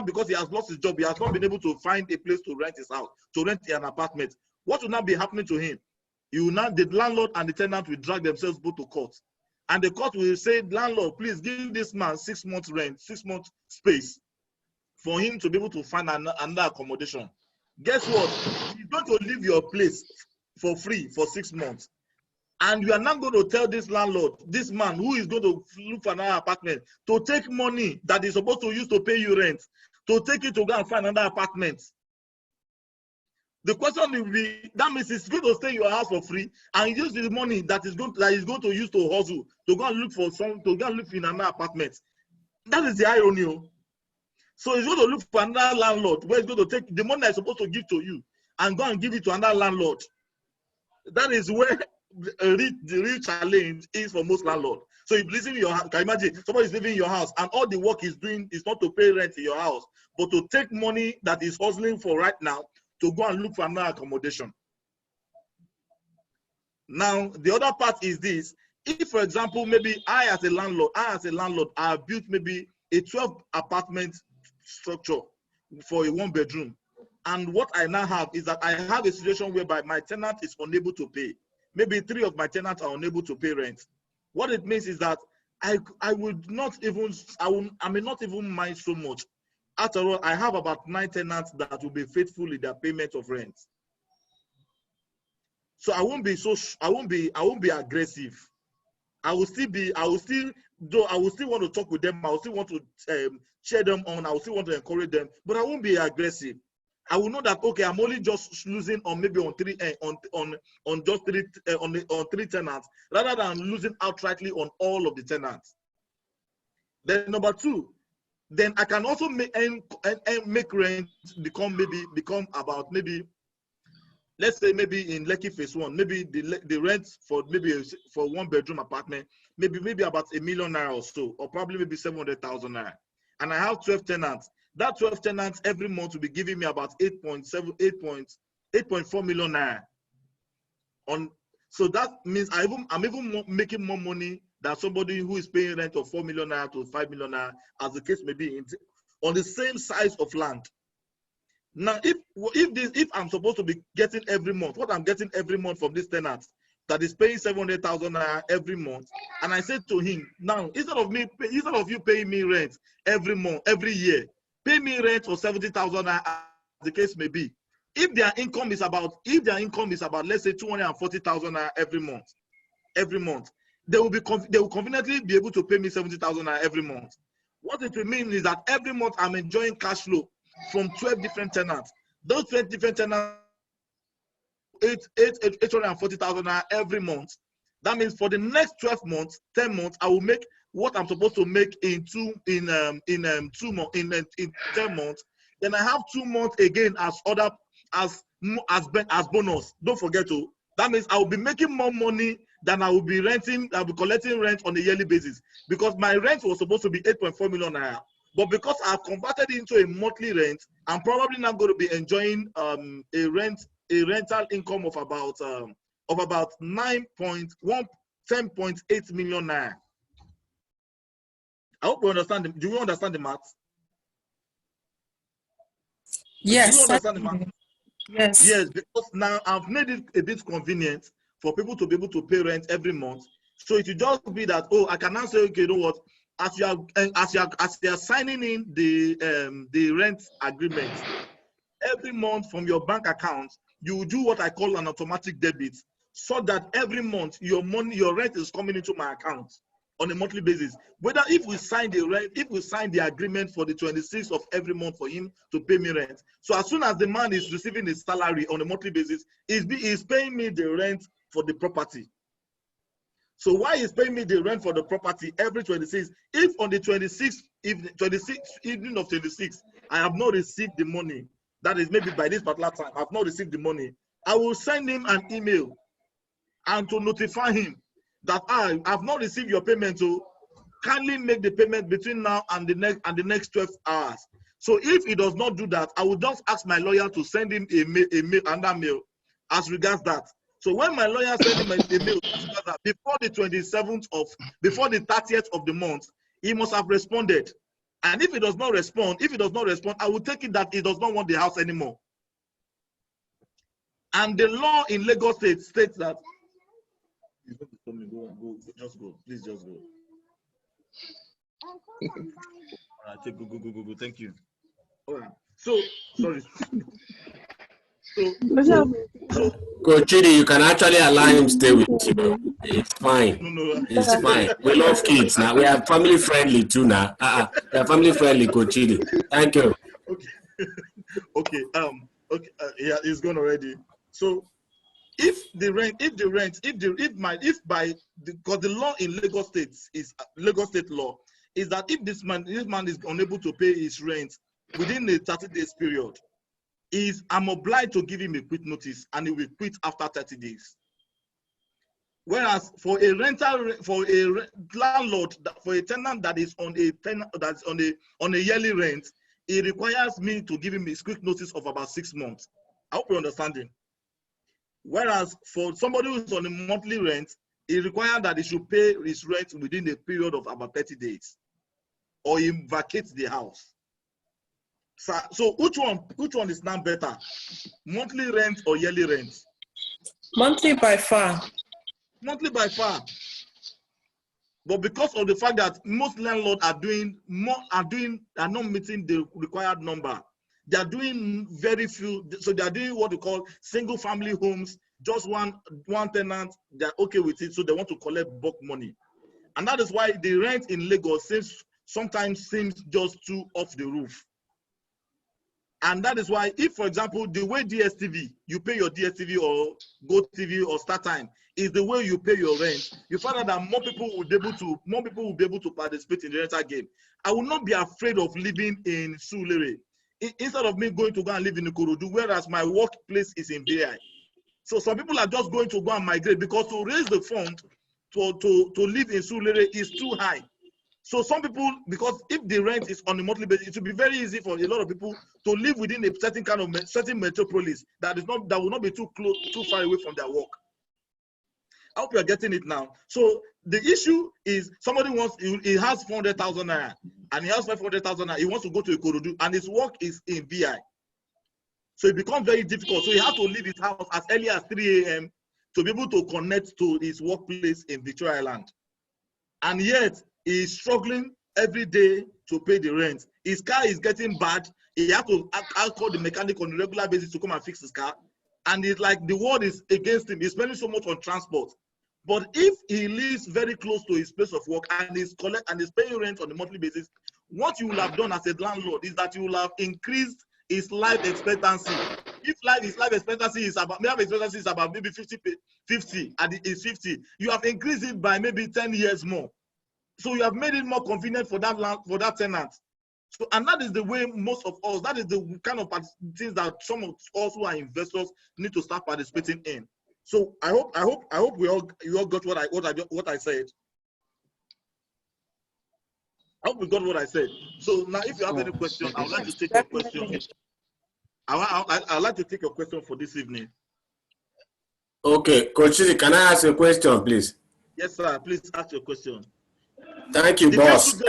because he has lost his job, he has not been able to find a place to rent his house, to rent an apartment? What will now be happening to him? The landlord and the tenant will drag themselves both to court. And the court will say, landlord, please give this man 6 months rent, 6 months space for him to be able to find another accommodation. Guess what? He's going to leave your place for free for 6 months. And you are not going to tell this landlord, this man who is going to look for another apartment, to take money that is supposed to use to pay you rent, to take it to go and find another apartment. The question will be, that means he's going to stay in your house for free and use the money that he's going to use to hustle, to go and look in another apartment. That is the irony. So he's going to look for another landlord where he's going to take the money that's supposed to give to you and go and give it to another landlord. That is where the real challenge is for most landlords. So if you live in your house, can you imagine somebody is living in your house and all the work he's doing is not to pay rent in your house, but to take money that he's hustling for right now to go and look for another accommodation. Now, the other part is this. If, for example, maybe I as a landlord, I have built maybe a 12-apartment structure for a 1-bedroom. And what I now have is that I have a situation whereby my tenant is unable to pay. Maybe 3 of my tenants are unable to pay rent. What it means is that I may not even mind so much. After all, I have about 9 tenants that will be faithful in their payment of rent. So I won't be aggressive. I will still want to talk with them. I will still want to cheer them on. I will still want to encourage them, but I won't be aggressive. I will know that okay, I'm only just losing on maybe on three tenants rather than losing outrightly on all of the tenants. Then number two, then I can also make rent become about maybe, let's say maybe in Lekki phase 1, maybe the rent for maybe for 1-bedroom apartment maybe about #1 million or so, or probably maybe 700,000 naira, and I have 12 tenants. That 12 tenants every month will be giving me about 8.4 million naira. So that means I'm even making more money than somebody who is paying rent of 4 million naira to 5 million naira, as the case may be, on the same size of land. Now, if I'm supposed to be getting every month, what I'm getting every month from this tenant that is paying 700,000 naira every month, and I said to him, now instead of you paying me rent every month, every year, pay me rent for 70,000 naira, as the case may be. If their income is about, let's say 240,000 naira every month, they will conveniently be able to pay me 70,000 naira every month. What it will mean is that every month I'm enjoying cash flow from 12 different tenants. Those 12 different tenants, 840,000 naira every month. That means for the next 12 months, 10 months, I will make what I'm supposed to make in 10 months. Then I have 2 months again as bonus. Don't forget to. That means I will be making more money than I will be renting. I'll be collecting rent on a yearly basis, because my rent was supposed to be 8.4 million naira. But because I've converted it into a monthly rent, I'm probably not going to be enjoying a rental income of about 10.8 million naira. I hope you understand. Do you understand the math? Yes. Do you understand the math? Yes. Yes, because now I've made it a bit convenient for people to be able to pay rent every month. So it will just be that, oh, I can now say, okay, you know what? As you are signing in the rent agreement, every month from your bank account, you will do what I call an automatic debit, so that every month your rent is coming into my account on a monthly basis. Whether if we sign the agreement for the 26th of every month for him to pay me rent. So as soon as the man is receiving his salary on a monthly basis, he's paying me the rent for the property. So why is paying me the rent for the property every 26th? If on the 26th evening of 26th, I have not received the money, that is maybe by this particular time, I have not received the money, I will send him an email and to notify him that I have not received your payment, so kindly make the payment between now and the next 12 hours. So if he does not do that, I will just ask my lawyer to send him another mail as regards that. So when my lawyer sends him a mail before the 30th of the month, he must have responded. And if he does not respond, I will take it that he does not want the house anymore. And the law in Lagos State states that. Just go. Please just go. All right, go. Thank you. All right. So, sorry. So, Coach Chidi, you can actually allow him stay with you. It's fine. No. It's fine. We love kids now. We are family friendly too now. We are family friendly, Coach Chidi. Thank you. Okay. Yeah, it's gone already. So, because the law in Lagos State is Lagos State law is that if this man is unable to pay his rent within a 30 days period, I'm obliged to give him a quit notice, and he will quit after 30 days. Whereas for a landlord, for a tenant that is on a yearly rent, it requires me to give him a quick notice of about 6 months. I hope you're understanding. Whereas for somebody who's on a monthly rent, it requires that he should pay his rent within a period of about 30 days, or he vacates the house. So which one is now better, monthly rent or yearly rent? Monthly by far. Monthly by far. But because of the fact that most landlords are not meeting the required number, they are doing very few. So they are doing what we call single family homes, just one tenant. They are okay with it, so they want to collect bulk money, and that is why the rent in Lagos sometimes seems just too off the roof. And that is why, if, for example, the way DSTV, you pay your DSTV or GoTV or StarTime is the way you pay your rent, you find out that more people will be able to participate in the rental game. I will not be afraid of living in Sulere instead of me going to go and live in Ikorodu, whereas my workplace is in VI. So some people are just going to go and migrate because to raise the fund to live in Sulere is too high. So some people, because if the rent is on a monthly basis, it will be very easy for a lot of people to live within a certain kind of certain metropolis that will not be too far away from their work. I hope you are getting it now. So the issue is somebody he has 400,000 naira and he has 500,000 naira. He wants to go to Ikorodu and his work is in VI. So it becomes very difficult. So he has to leave his house as early as 3 a.m. to be able to connect to his workplace in Victoria Island. And yet he is struggling every day to pay the rent. His car is getting bad. He has to call the mechanic on a regular basis to come and fix his car. And it's like the world is against him. He's spending so much on transport. But if he lives very close to his place of work and is paying rent on a monthly basis, what you will have done as a landlord is that you will have increased his life expectancy. If his life expectancy is about maybe 50 and it is 50, you have increased it by maybe 10 years more. So you have made it more convenient for that tenant. So, and that is the way most of us, that is the kind of things that some of us who are investors need to start participating in. So I hope you all got what I said. I hope we got what I said. So now, if you have any question, I would like to take your question. I'd like to take your question for this evening. Okay, Coach Chidi, can I ask you a question, please? Yes, sir. Please ask your question. Thank you, boss.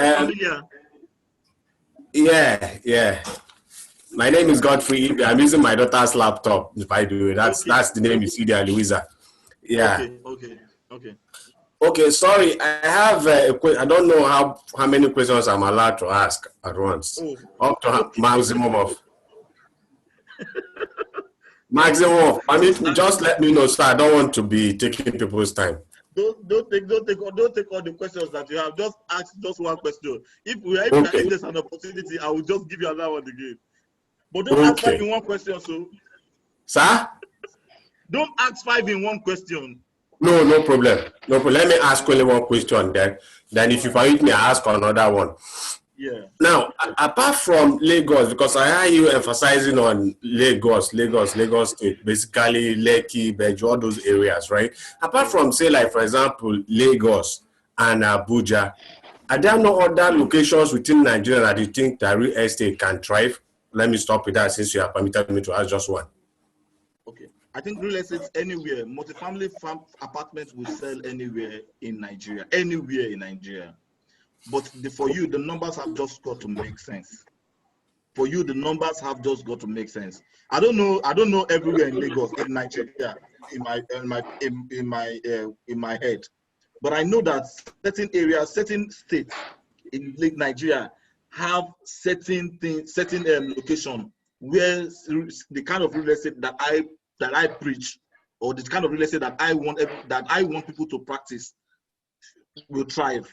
Yeah. My name is Godfrey. I'm using my daughter's laptop. If I do, that's the name you see there, Louisa. Yeah. Okay. Sorry, I have a question. I don't know how many questions I'm allowed to ask at once. Up to maximum of. I mean, just let me know, so I don't want to be taking people's time. Don't take all the questions that you have. Just ask just one question. If there's an opportunity, I will just give you another one again. But don't ask 5 in one question, so. Sir? Don't ask 5 in one question. No problem. No problem. Let me ask only one question then. Then if you permit me, I ask another one. Yeah. Now, apart from Lagos, because I hear you emphasizing on Lagos State, basically Lekki, Beju, all those areas, right? Apart from, say, like, for example, Lagos and Abuja, are there no other locations within Nigeria that you think that real estate can thrive? Let me stop with that since you have permitted me to ask just one. Okay. I think real estate anywhere, multifamily apartments will sell anywhere in Nigeria. But for you, the numbers have just got to make sense. For you, the numbers have just got to make sense. I don't know everywhere in Lagos, in Nigeria, in my head. But I know that certain areas, certain states in Nigeria have certain things, certain location where the kind of real estate that I preach, or the kind of real estate that I want people to practice, will thrive.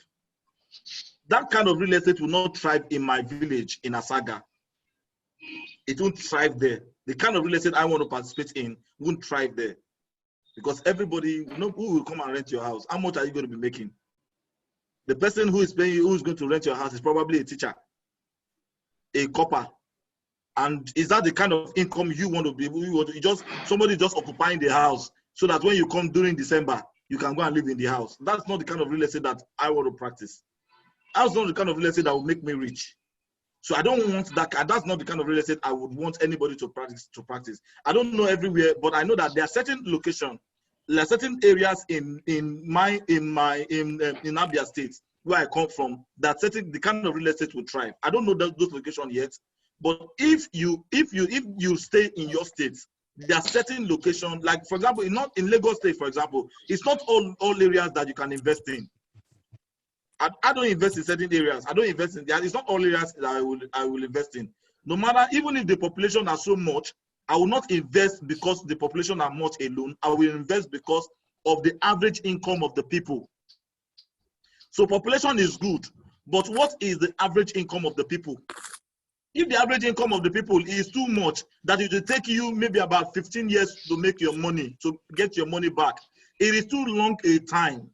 That kind of real estate will not thrive in my village in Asaga. It won't thrive there. The kind of real estate I want to participate in won't thrive there. Because everybody, who will come and rent your house? How much are you going to be making? The person who is paying you, who is going to rent your house, is probably a teacher, a copper. And is that the kind of income you want to be able to, somebody just occupying the house so that when you come during December, you can go and live in the house? That's not the kind of real estate that I want to practice. That's not the kind of real estate that will make me rich. So I don't want that. That's not the kind of real estate I would want anybody to practice. I don't know everywhere, but I know that there are certain locations, there are certain areas in Abia State where I come from that the kind of real estate will thrive. I don't know those locations yet, but if you stay in your state, there are certain locations, like for example, in Lagos State, for example, it's not all areas that you can invest in. I don't invest in certain areas. I don't invest in there. It's not all areas that I will invest in. No matter, even if the population are so much, I will not invest because the population are much alone. I will invest because of the average income of the people. So population is good, but what is the average income of the people? If the average income of the people is too much, that it will take you maybe about 15 years to make your money, to get your money back, it is too long a time.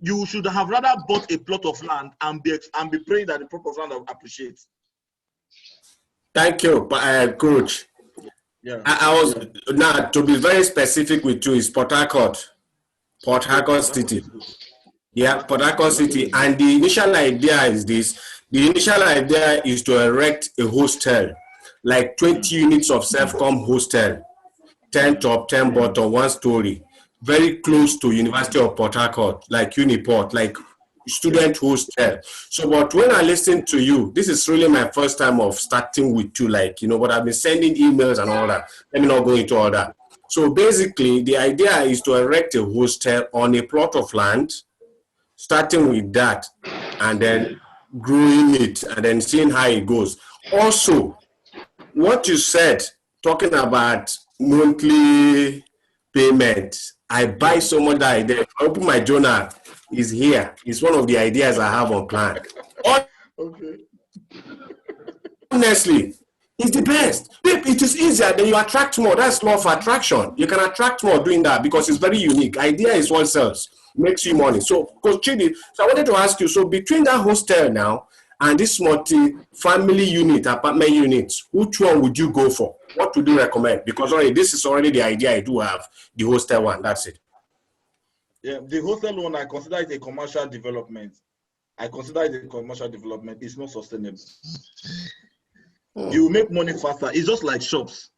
You should have rather bought a plot of land and be praying that the plot of land will appreciate. Thank you, Coach. Yeah. I was now to be very specific with you is Port Harcourt City. Yeah, Port Harcourt City. And the initial idea is this. The initial idea is to erect a hostel, like 20 units of self-com hostel, 10 top, 10 bottom, 1 story, very close to University of Port Harcourt, like Uniport, like student hostel. So, but when I listen to you, this is really my first time of starting with you, like, you know, but I've been sending emails and all that. Let me not go into all that. So basically, the idea is to erect a hostel on a plot of land, starting with that, and then growing it, and then seeing how it goes. Also, what you said, talking about monthly payment, I buy so much that idea. I open my journal, is here. It's one of the ideas I have on plan. Okay. Honestly, it's the best. It is easier, then you attract more. That's law of attraction. You can attract more doing that because it's very unique. Idea is what sells, makes you money. So, Coach Chidi, so I wanted to ask you, so between that hostel now and this multi-family unit, apartment units, which one would you go for? What would you recommend? Because already this is already the idea I do have, the hostel one, that's it. Yeah, the hostel one, I consider it a commercial development. It's not sustainable. You make money faster. It's just like shops.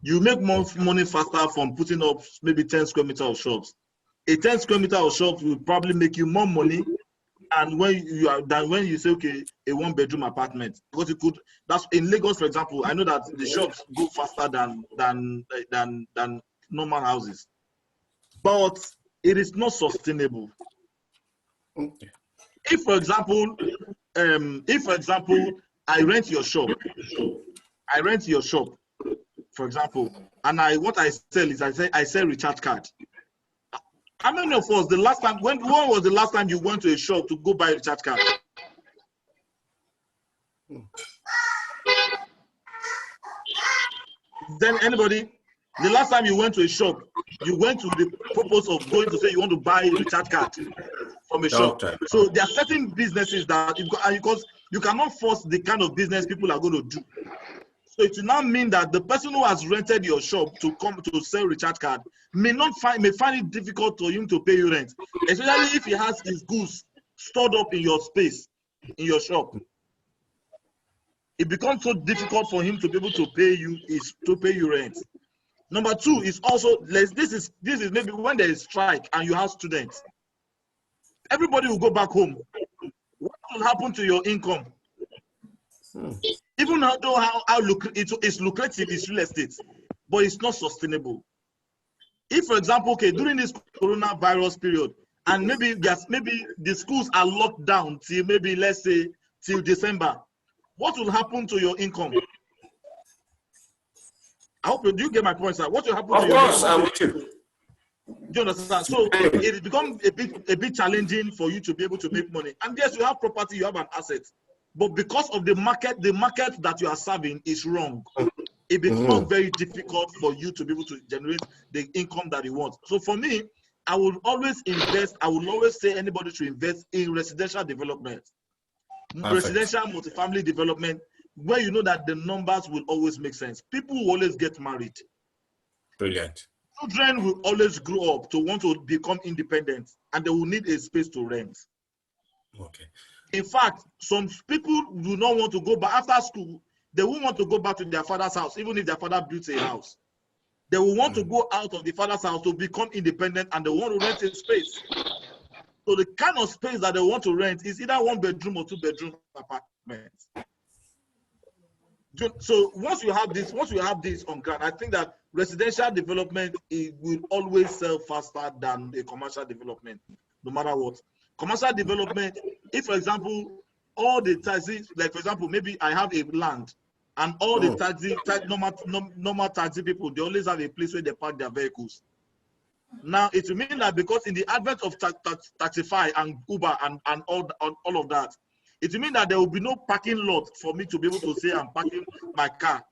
You make more money faster from putting up maybe 10 square meters of shops. A 10 square meter of shops will probably make you more money and when you say, okay, a 1-bedroom apartment. Because you could, that's in Lagos, for example, I know that the shops go faster than normal houses. But it is not sustainable. Okay. If, for example, I rent your shop, for example, and what I sell is I sell recharge card. How many of us, the last time, when was the last time you went to a shop to go buy a recharge card? Then anybody? The last time you went to a shop, you went to the purpose of going to say you want to buy a recharge card from a shop. So there are certain businesses that, because you cannot force the kind of business people are going to do. So it will now mean that the person who has rented your shop to come to sell recharge card may find it difficult for him to pay you rent, especially if he has his goods stored up in your space, in your shop. It becomes so difficult for him to be able to pay you rent. Number two is also, this is maybe when there is strike and you have students. Everybody will go back home. What will happen to your income? Even though how it's lucrative, it's real estate, but it's not sustainable. If, for example, okay, during this coronavirus period, and maybe the schools are locked down till maybe, let's say, till December, what will happen to your income? I hope you get my point, sir. What will happen to your income? Of course, I'm with you. Do you understand? So it becomes a bit challenging for you to be able to make money. And yes, you have property, you have an asset. But because of the market that you are serving is wrong, it becomes very difficult for you to be able to generate the income that you want. So for me, I will always say anybody should invest in residential development. Perfect. Residential multifamily development, where you know that the numbers will always make sense. People will always get married. Brilliant. Children will always grow up to want to become independent, and they will need a space to rent. Okay. In fact, some people do not want to go back after school. They won't want to go back to their father's house, even if their father built a house. They will want to go out of the father's house to become independent, and they want to rent a space. So the kind of space that they want to rent is either 1-bedroom or 2-bedroom apartments. So once you have this on ground, I think that residential development will always sell faster than a commercial development, no matter what. Commercial development, if, for example, all the taxis, like for example, maybe I have a land and all the normal taxi people, they always have a place where they park their vehicles. Now, it will mean that because in the advent of Taxify and Uber and all of that, it will mean that there will be no parking lot for me to be able to say I'm parking my car.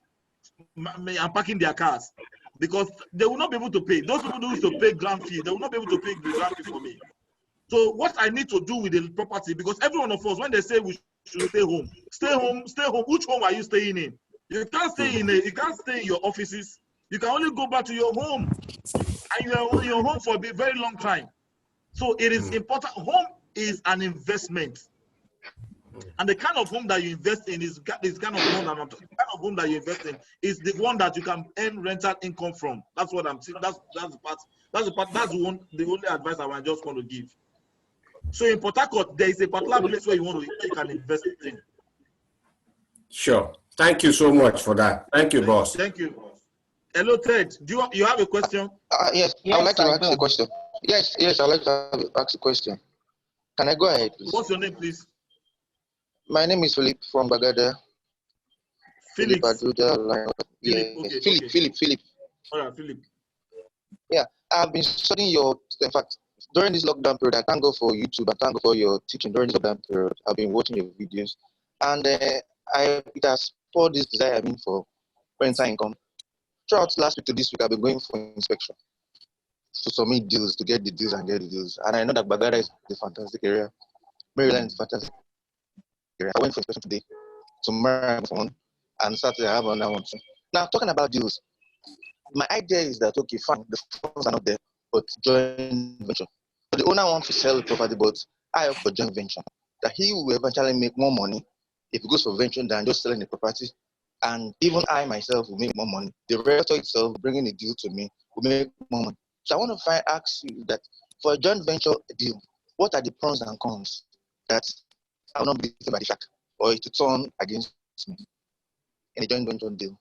I'm parking their cars, because they will not be able to pay. Those people who used to pay grand fee, they will not be able to pay the grand fee for me. So what I need to do with the property, because every one of us, when they say we should stay home, stay home, stay home. Which home are you staying in? You can't stay you can't stay in your offices. You can only go back to your home, and you are in your home for a very long time. So it is important. Home is an investment. And the kind of home that you invest in is kind of home that the kind of home that you invest in is the one that you can earn rental income from. That's what I'm saying. That's the part. That's the only advice I just want to give. So in Port Harcourt, there is a particular place where you can invest in. Sure. Thank you so much for that. Thank you, boss. Thank you. Hello, Ted. Do you have a question? Yes, I would like to ask a question. Yes, I'd like to ask a question. Can I go ahead, please? What's your name, please? My name is Philip from Bagada. Philip. Yes. Okay, Philip. All right, Philip. Yeah, I've been studying in fact, during this lockdown period, I thank God for YouTube. I thank God for your teaching during this lockdown period. I've been watching your videos, and it has spurred this desire for rental income. Throughout last week to this week, I've been going for inspection to submit deals, to get the deals and get the deals. And I know that Bagada is a fantastic area. Maryland is a fantastic area. I went for inspection today. Tomorrow I have one, and Saturday I have another one too. Now, talking about deals, my idea is that, okay, fine, the funds are not there, but joint venture. So the owner wants to sell the property, but I opt for joint venture. That he will eventually make more money if he goes for venture than just selling the property. And even I myself will make more money. The realtor itself bringing a deal to me will make more money. So I want to ask you that for a joint venture deal, what are the pros and cons that I will not be by the shark or to turn against me in a joint venture deal?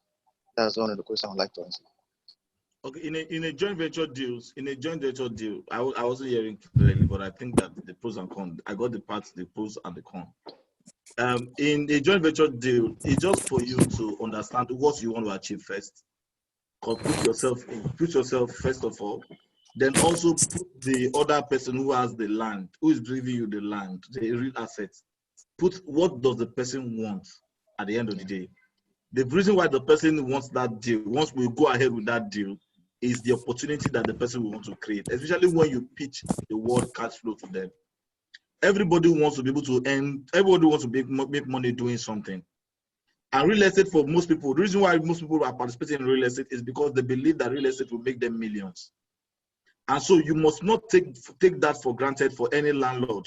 That's one of the questions I would like to answer. Okay, in a joint venture deal, I wasn't hearing clearly, but I think that the pros and cons, I got the pros and the cons. In a joint venture deal, it's just for you to understand what you want to achieve first. Put yourself first of all, then also put the other person who has the land, who is giving you the land, the real assets. Put what does the person want at the end of the day. The reason why the person wants that deal, once we go ahead with that deal, is the opportunity that the person will want to create, especially when you pitch the word cash flow to them. Everybody wants to be able to earn, everybody wants to make money doing something. And real estate, for most people, the reason why most people are participating in real estate is because they believe that real estate will make them millions. And so you must not take that for granted for any landlord.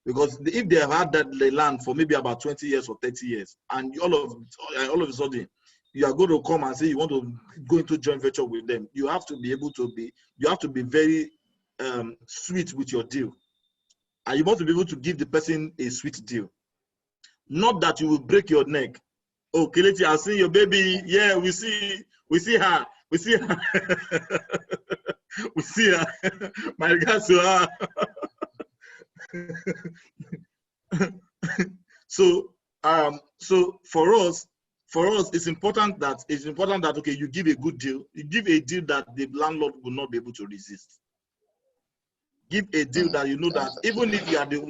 Because if they have had the land for maybe about 20 years or 30 years, and all of a sudden, you are going to come and say you want to go into joint venture with them, you have to be very sweet with your deal. And you want to be able to give the person a sweet deal. Not that you will break your neck. Oh, Kelechi, I've seen your baby. Yeah, we see her. We see her. We see her. My regards to her. So for us, it's important that okay, you give a good deal. You give a deal that the landlord will not be able to resist. Give a deal that you know that even if you are the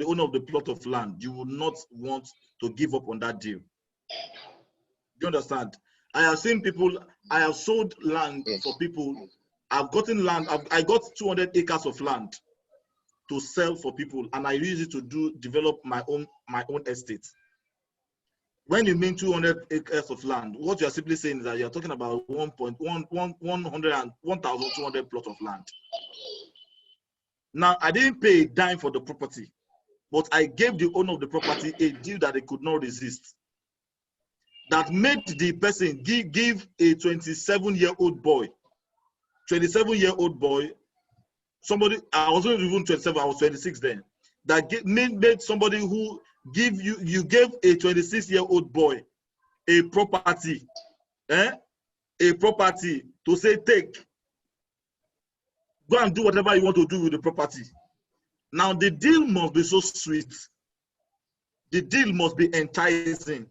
owner of the plot of land, you will not want to give up on that deal. Do you understand? I have seen people, I have sold land for people. I've gotten land, I got 200 acres of land to sell for people, and I use it to develop my own estate. When you mean 200 acres of land, what you're simply saying is that you're talking about 1,200 plot of land. Now, I didn't pay a dime for the property, but I gave the owner of the property a deal that they could not resist. That made the person give a 27-year-old boy, somebody, I wasn't even 27, I was 26 then, that made somebody who you gave a 26-year-old boy a property, a property to say, take, go and do whatever you want to do with the property. Now, the deal must be so sweet. The deal must be enticing.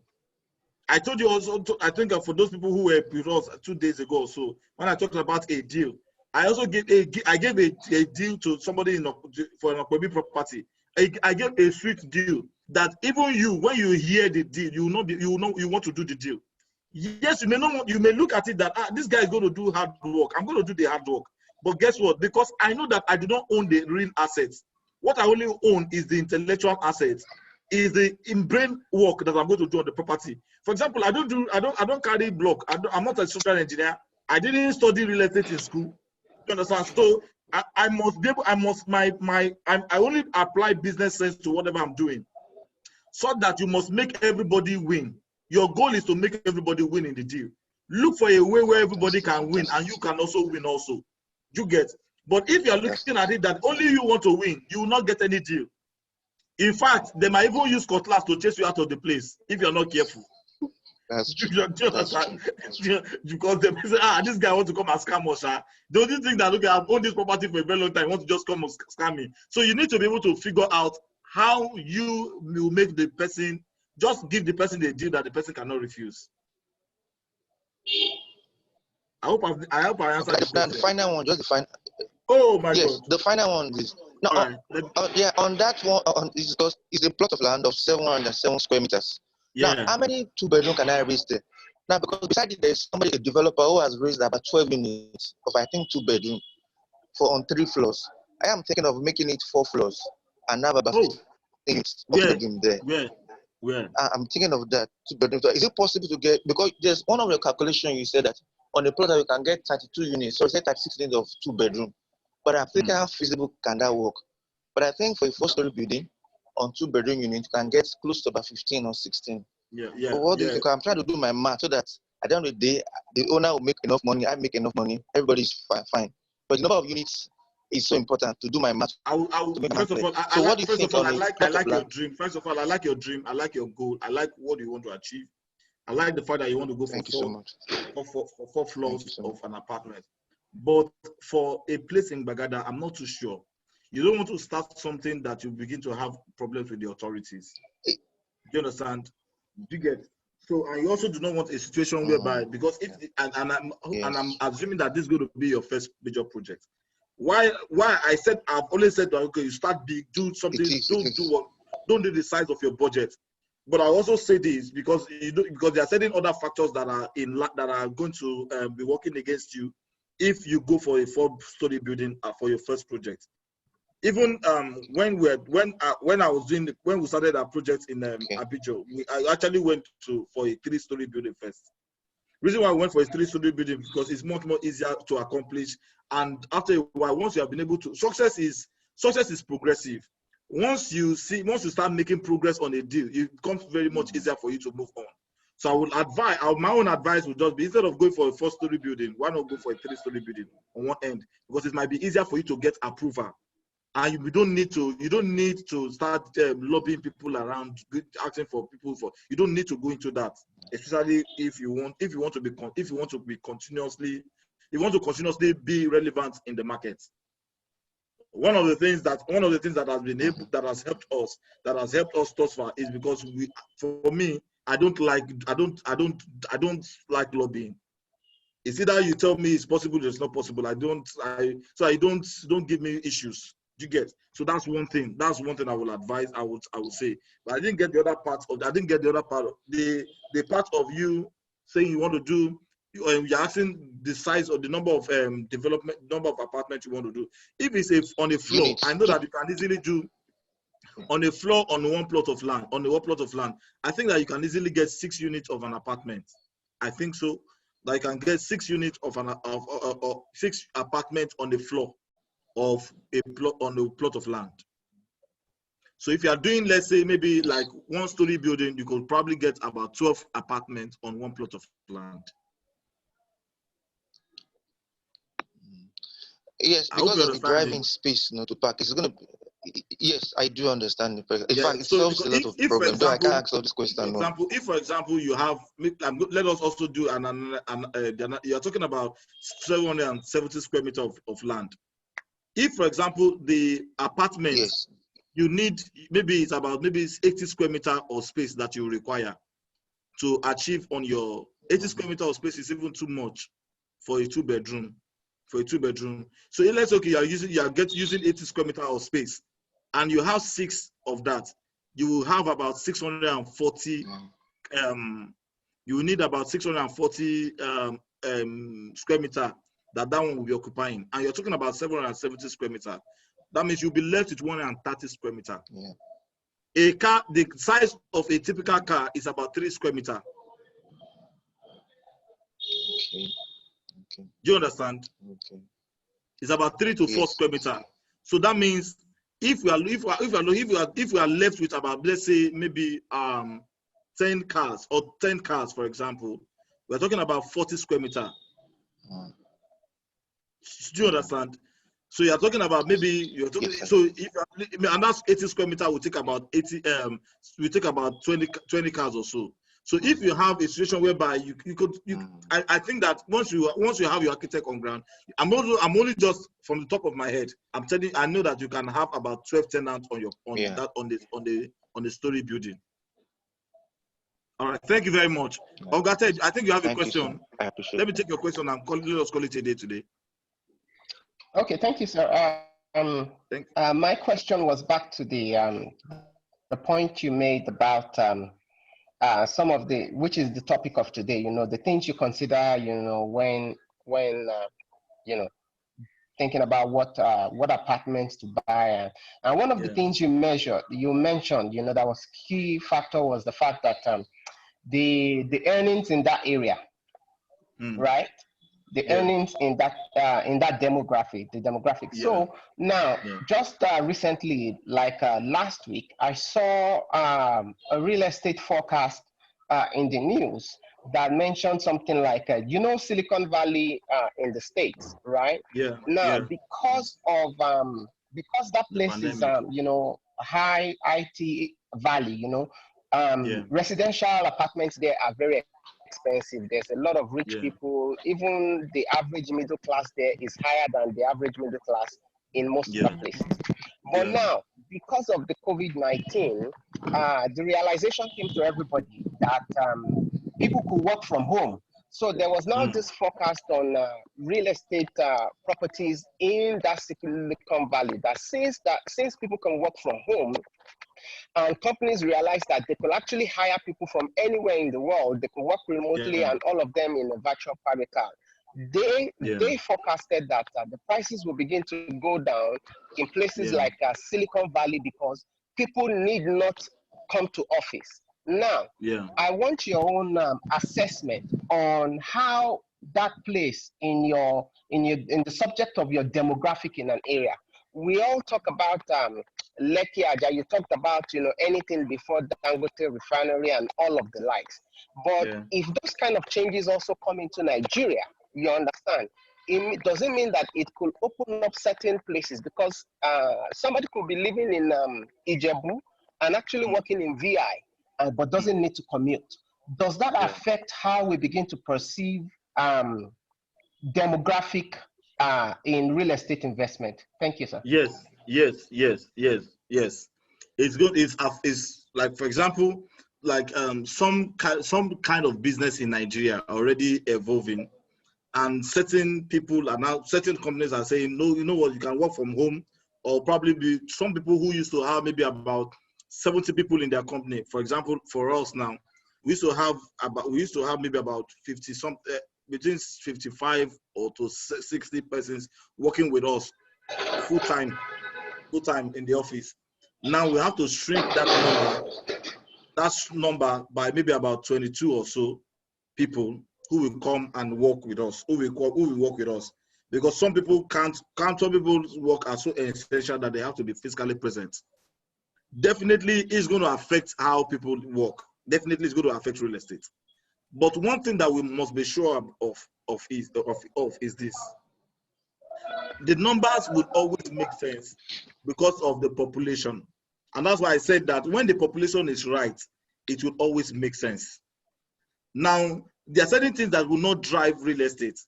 I told you also, I think for those people who were with us 2 days ago or so, when I talked about a deal, I also gave a deal to somebody for an Okwebi property. I gave a sweet deal. that even you, when you hear the deal, you want to do the deal. Yes, you may not want, you may look at it that this guy is going to do hard work. I'm going to do the hard work. But guess what? Because I know that I do not own the real assets. What I only own is the intellectual assets, is the in-brain work that I'm going to do on the property. For example, I don't carry block. I'm not a social engineer. I didn't study real estate in school. You understand? So I must be able, I only apply business sense to whatever I'm doing, so that you must make everybody win. Your goal is to make everybody win in the deal. Look for a way where everybody can win and you can also win also. You get? But if you're looking at it that only you want to win, you will not get any deal. In fact, they might even use cutlass to chase you out of the place if you're not careful. That's true. Because they say, this guy wants to come and scam us. The only thing that, okay, I've owned this property for a very long time, want to just come and scam me. So you need to be able to figure out how you will make the person, just give the person a deal that the person cannot refuse. I hope I answered the question. The final one, just the final. Oh my God. The final one is no. Yeah, on that one, it's a plot of land of 707 square meters. Yeah. Now, how many 2-bedroom can I raise there? Now, because beside it, there's somebody, a developer, who has raised about 12 units of, I think, 2-bedroom on 3 floors. I am thinking of making it 4 floors and have about 15 units of bedroom there. Yeah. I'm thinking of that 2-bedroom. Is it possible to get, because there's one of your calculations, you said that on a plot that you can get 32 units, so you said 36 units of 2-bedroom. But I'm thinking how feasible can that work? But I think for a 4-story building on 2-bedroom unit, you can get close to about 15 or 16. Yeah. But what do you think? I'm trying to do my math so that at the end of the day, the owner will make enough money, I make enough money, everybody's fine. But the number of units is so important to do my math. First of all, I like your dream. First of all, I like your dream. I like your goal. I like what you want to achieve. I like the fact that you want to go for 4 floors of an apartment. But for a place in Bagada, I'm not too sure. You don't want to start something that you begin to have problems with the authorities. Do you understand? Do you get? So, and you also do not want a situation whereby, because if I'm assuming that this is going to be your first major project. Why I've always said that, okay, you start big, do something, don't do the size of your budget. But I also say this because there are certain other factors that are going to be working against you if you go for a 4-story building for your first project. Even when we started our project in Abidjan, I actually went for a 3-story building first. Reason why I went for a 3-story building because it's much more easier to accomplish. And after a while, once you have been able to, success is progressive. Once you start making progress on a deal, it becomes very much easier for you to move on. So I would advise, my own advice would just be, instead of going for a 4-story building, why not go for a 3-story building on one end? Because it might be easier for you to get approval. And you don't need to start lobbying people around, asking for people for. You don't need to go into that, especially if you want to continuously be relevant in the market. One of the things that has helped us thus far is because for me, I don't like lobbying. It's either you tell me it's possible, it's not possible. Don't give me issues. You get? So that's one thing. That's one thing I will advise. I would say. But I didn't get the other part of. The part of you saying you want to do. You're asking the size or the number of number of apartments you want to do. If it's on a floor, I know that you can easily do on a floor on one plot of land. On the one plot of land, I think that you can easily get 6 units of an apartment. I think so. That you can get 6 units of 6 apartments on the floor of a plot of land. So if you are doing, let's say, maybe like 1-story building, you could probably get about 12 apartments on one plot of land. Yes, because of the driving space, to park, it's going to. Yes, I do understand. In fact, it solves a lot of problems. I can't answer this question. For example, you have. Let us also do you're talking about 770 square meters of land. If, for example, the apartment, you need maybe it's 80 square meter of space that you require to achieve on your 80 square meter of space is even too much for a 2-bedroom. So let's say, okay, you're using 80 square meter of space, and you have 6 of that. you will have about 640. You will need about 640 square meter that one will be occupying, and you're talking about 770 square meter. That means you'll be left with 130 square meter. Yeah. A car, the size of a typical car is about 3 square meter. Okay. Okay. Do you understand? Okay. It's about 3 to 4 square meter. So that means if we are left with about, let's say, maybe 10 cars or 10 cars, for example, we're talking about 40 square meter. Do you understand? So you're talking about maybe you're talking. Yes, so if and that's 80 square meter will take about 80. We take about 20 cars or so. So if you have a situation whereby you could I think that once you have your architect on ground, I'm only just from the top of my head. I'm telling. I know that you can have about 12 tenants on the story building. All right. Thank you very much. Ogate, I think you have a question. I appreciate Let me take your question and let us call it a day today. Okay, thank you, sir. My question was back to the point you made about some of the, which is the topic of today. The things you consider, when thinking about what apartments to buy, and one of the things you mentioned, that was key factor was the fact that the earnings in that area, right? The earnings in that demographic, the demographic. So now, just recently, like last week, I saw a real estate forecast in the news that mentioned something like, Silicon Valley in the States, right? Now, because that place is, high IT valley, residential apartments there are very expensive. There's a lot of rich people. Even the average middle class there is higher than the average middle class in most other places. But now, because of the COVID-19, the realization came to everybody that people could work from home. So there was now this forecast on real estate properties in that Silicon Valley that since people can work from home, and companies realized that they could actually hire people from anywhere in the world. They could work remotely, and all of them in a virtual private car. They forecasted that the prices will begin to go down in places like Silicon Valley because people need not come to office. Now, I want your own assessment on how that place in the subject of your demographic in an area. We all talk about Lekki Aja. You talked about anything before Dangote refinery and all of the likes. But if those kind of changes also come into Nigeria, you understand, it doesn't mean that it could open up certain places because somebody could be living in Ijebu and actually working in VI, but doesn't need to commute. Does that affect how we begin to perceive demographic in real estate investment? Thank you, sir. Yes. It's good. It's like, for example, like some kind of business in Nigeria already evolving, and certain companies are saying, no, you know what, you can work from home, or probably be some people who used to have maybe about 70 people in their company. For example, for us now, we used to have maybe about 50 between 55 or to 60 persons working with us full time in the office. Now we have to shrink that number by maybe about 22 or so people who will come and work with us, who will work with us, because some people can't. Some people's work are so essential that they have to be physically present. Definitely, it's going to affect how people work. Definitely, it's going to affect real estate. But one thing that we must be sure of is this: the numbers would always make sense because of the population. And that's why I said that when the population is right, it will always make sense. Now, there are certain things that will not drive real estate.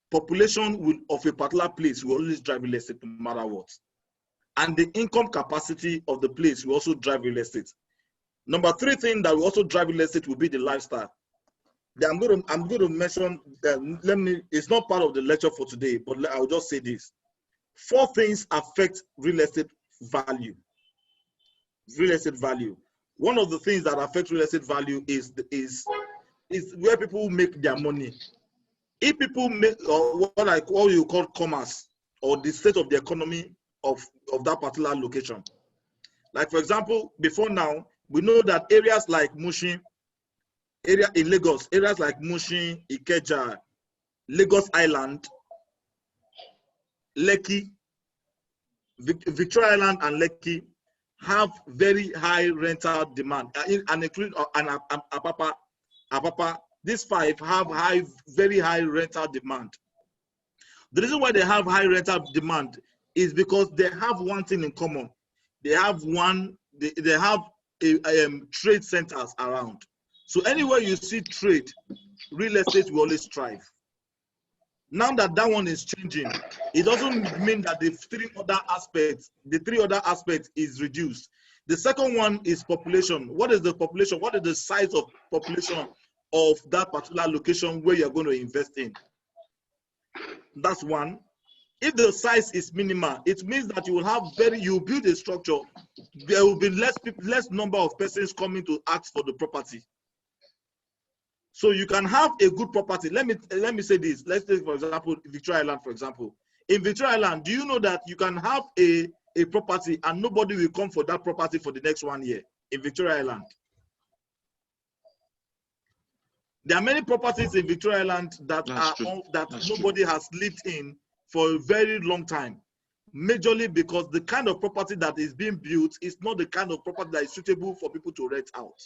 Population of a particular place will always drive real estate no matter what. And the income capacity of the place will also drive real estate. Number 3 thing that will also drive real estate will be the lifestyle. I'm going to mention, it's not part of the lecture for today, but I'll just say this. 4 things affect real estate value. real estate value. One of the things that affect real estate value is where people make their money. If people make, or what you call commerce, or the state of the economy of that particular location. Like for example, before now, we know that areas like Mushin, area in Lagos, areas like Mushin, Ikeja, Lagos Island, Lekki, Victoria Island and Lekki have very high rental demand, and include Apapa. These five have very high rental demand. The reason why they have high rental demand is because they have one thing in common. They have trade centers around. So anywhere you see trade, real estate will always thrive. Now that one is changing, it doesn't mean that the three other aspects is reduced. The second one is population. What is the population? What is the size of population of that particular location where you're going to invest in? That's one. If the size is minimal, it means that you will have you build a structure. There will be less number of persons coming to ask for the property. So you can have a good property. Let me say this. Let's take, for example, Victoria Island, for example. In Victoria Island, do you know that you can have a property and nobody will come for that property for the next 1 year in Victoria Island? There are many properties in Victoria Island that nobody has lived in for a very long time. Majorly because the kind of property that is being built is not the kind of property that is suitable for people to rent out.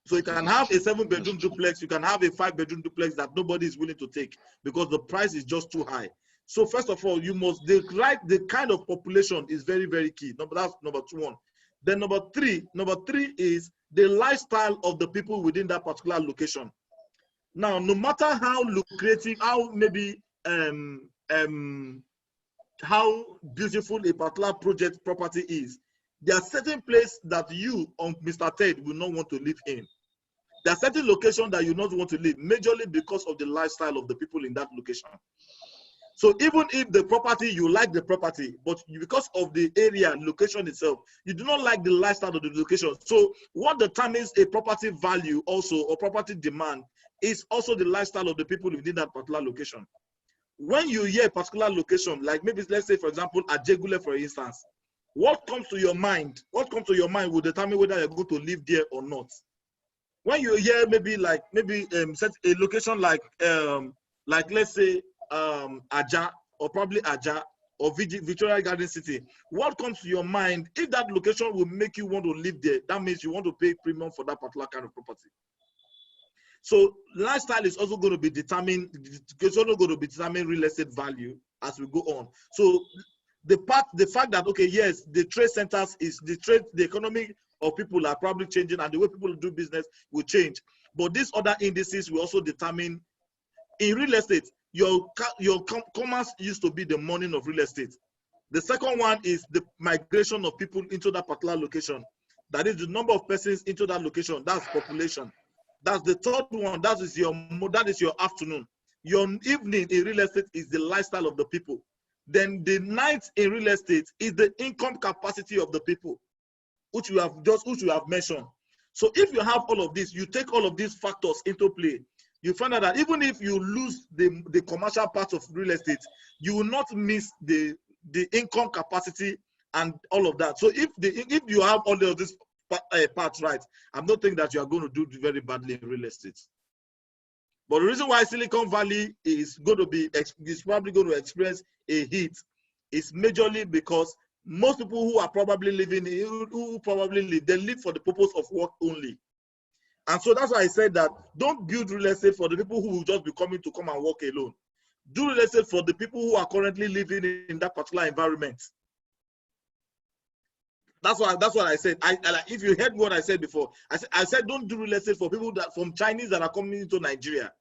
So you can have a 7-bedroom duplex, you can have a 5-bedroom duplex that nobody is willing to take because the price is just too high. So first of all, you must the kind of population is very, very key. That's number one. Then number three is the lifestyle of the people within that particular location. Now, no matter how lucrative, how beautiful a particular property is, there are certain places that you, Mr. Ted, will not want to live in. There are certain locations that you not want to live, majorly because of the lifestyle of the people in that location. So even if the property, you like the property, but because of the area, location itself, you do not like the lifestyle of the location. So what determines a property value also, or property demand, is also the lifestyle of the people within that particular location. When you hear a particular location, like maybe let's say, for example, Ajegule, for instance, what comes to your mind will determine whether you're going to live there or not. When you hear set a location like let's say Aja, or probably Aja, or Victoria Garden City, what comes to your mind? If that location will make you want to live there, that means you want to pay premium for that particular kind of property. So lifestyle is also going to be determined. It's also going to be determining real estate value as we go on. So the fact that, okay, yes, the trade centers the economy of people are probably changing, and the way people do business will change. But these other indices will also determine. In real estate, your commerce used to be the morning of real estate. The second one is the migration of people into that particular location. That is the number of persons into that location. That's population. That's the third one. That is your afternoon. Your evening in real estate is the lifestyle of the people. Then the night in real estate is the income capacity of the people, which you have mentioned. So if you have all of this, you take all of these factors into play, you find out that even if you lose the commercial part of real estate, you will not miss the income capacity and all of that. So if you have all of these parts right, I'm not thinking that you are going to do very badly in real estate. But the reason why Silicon Valley is probably going to experience a hit is majorly because most people who are probably living, they live for the purpose of work only. And so that's why I said that don't build real estate for the people who will just be coming to come and work alone. Do real estate for the people who are currently living in that particular environment. That's what I said. If you heard what I said before, I said don't do real estate for people from Chinese that are coming into Nigeria.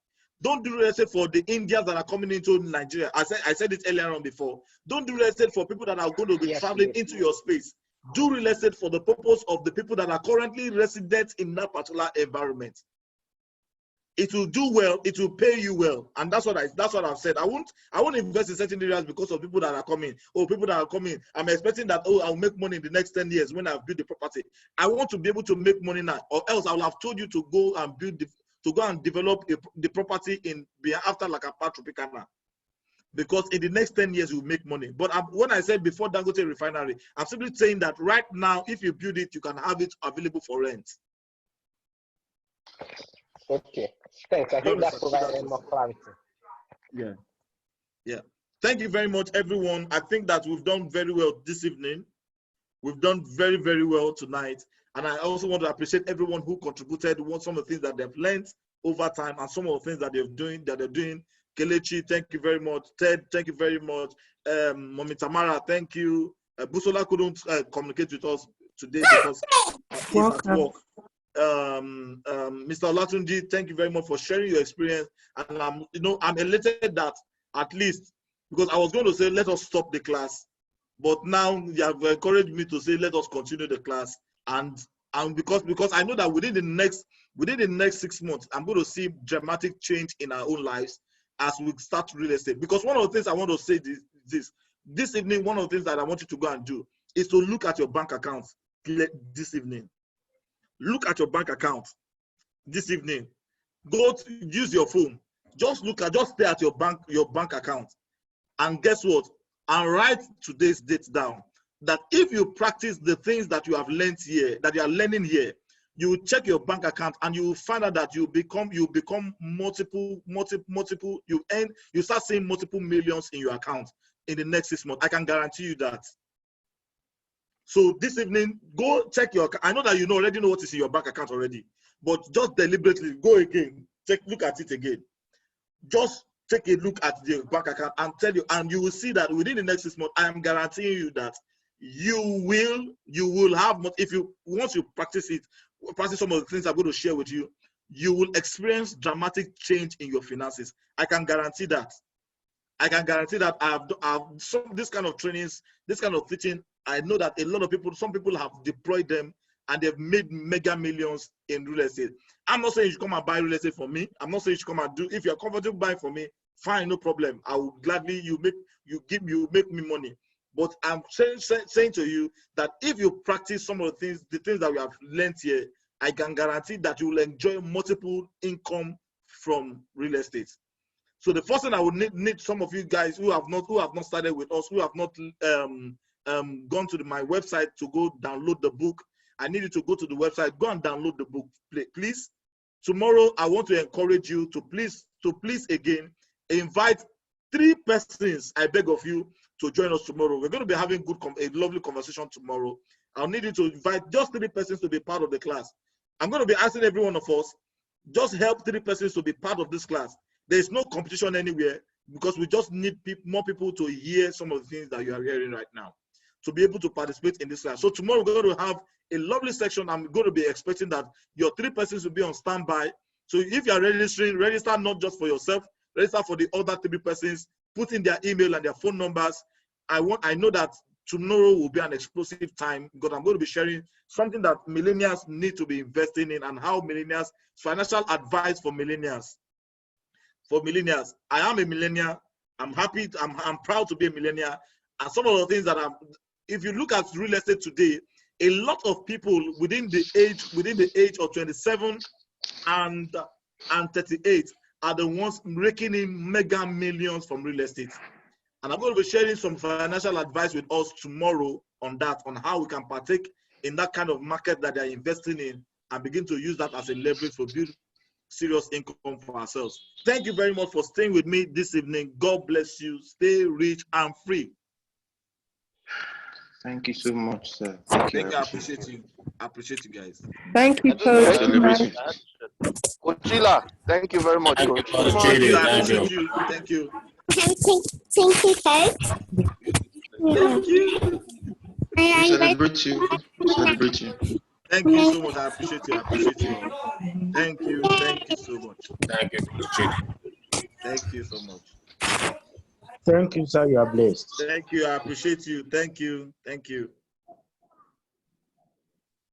Don't do real estate for the Indians that are coming into Nigeria. I said it earlier on before. Don't do real estate for people that are going to be traveling into your space. Do real estate for the purpose of the people that are currently resident in that particular environment. it will do well, it will pay you well. And that's what I've said. I won't invest in certain areas because of people that are coming. I'm expecting that, I'll make money in the next 10 years when I've built the property. I want to be able to make money now, or else I will have told you to go and develop the property after like a part Tropicana. Because in the next 10 years, you will make money. But when I said before Dangote refinery, I'm simply saying that right now, if you build it, you can have it available for rent. Okay, thanks. I think that provided more clarity. Yeah. Thank you very much, everyone. I think that we've done very well this evening. We've done very, very well tonight. And I also want to appreciate everyone who contributed, some of the things that they've learned over time, and some of the things that they're doing. Kelechi, thank you very much. Ted, thank you very much. Mommy Tamara, thank you. Busola couldn't communicate with us today because he's at work. Mr. Olatunji, thank you very much for sharing your experience. And I'm elated that at least, because I was going to say, let us stop the class, but now you have encouraged me to say, let us continue the class. And because I know that within the next 6 months, I'm going to see dramatic change in our own lives as we start real estate. Because one of the things I want to say this evening, one of the things that I want you to go and do is to look at your bank account this evening. Look at your bank account this evening. Use your phone. Just stay at your bank account. And guess what? And write today's date down. That if you practice the things that you have learned here, that you are learning here, you will check your bank account and you will find out that you become multiple, you start seeing multiple millions in your account in the next 6 months. I can guarantee you that. So this evening, go check your account. I know that you already know what is in your bank account already, but just deliberately go again, look at it again. Just take a look at the bank account and you will see that within the next 6 months, I am guaranteeing you that you will have, once you practice some of the things I'm going to share with you, you will experience dramatic change in your finances. I can guarantee that. I can guarantee that I've this kind of trainings, this kind of teaching. I know that a lot of people, some people have deployed them and they've made mega millions in real estate. I'm not saying you should come and buy real estate from me. I'm not saying you should come and do. If you're comfortable buying from me, fine, no problem. I will gladly you make me money. But I'm saying to you that if you practice some of the things that we have learned here, I can guarantee that you will enjoy multiple income from real estate. So the first thing I would need some of you guys who have not started with us, who have not gone to my website to go download the book. I need you to go to the website, go and download the book, please. Tomorrow, I want to encourage you to please again invite 3 persons. I beg of you to join us tomorrow. We're going to be having a lovely conversation tomorrow. I'll need you to invite just 3 persons to be part of the class. I'm going to be asking every one of us, just help 3 persons to be part of this class. There's no competition anywhere because we just need more people to hear some of the things that you are hearing right now to be able to participate in this class. So tomorrow we're going to have a lovely section. I'm going to be expecting that your 3 persons will be on standby. So if you are registering, register not just for yourself, register for the other 3 persons, put in their email and their phone numbers. I know that tomorrow will be an explosive time because I'm going to be sharing something that millennials need to be investing in and how millennials, financial advice for millennials. For millennials, I am a millennial. I'm happy. I'm proud to be a millennial. And some of the things that if you look at real estate today, a lot of people within the age of 27 and 38 are the ones raking in mega millions from real estate. And I'm going to be sharing some financial advice with us tomorrow on that, on how we can partake in that kind of market that they're investing in and begin to use that as a leverage for build serious income for ourselves. Thank you very much for staying with me this evening. God bless you. Stay rich and free. Thank you so much, sir. Thank you. I appreciate you. I appreciate you guys. Thank you, Coach. Coachila, thank you very much, Coach. Thank you. I appreciate you. Thank you. Thank you, Coach. Thank you. We celebrate you. We celebrate you. Thank you so much. I appreciate you. I appreciate you. Thank you. Thank you so much. Thank you. Thank you so much. Thank you, sir. You are blessed. Thank you. I appreciate you. Thank you. Thank you.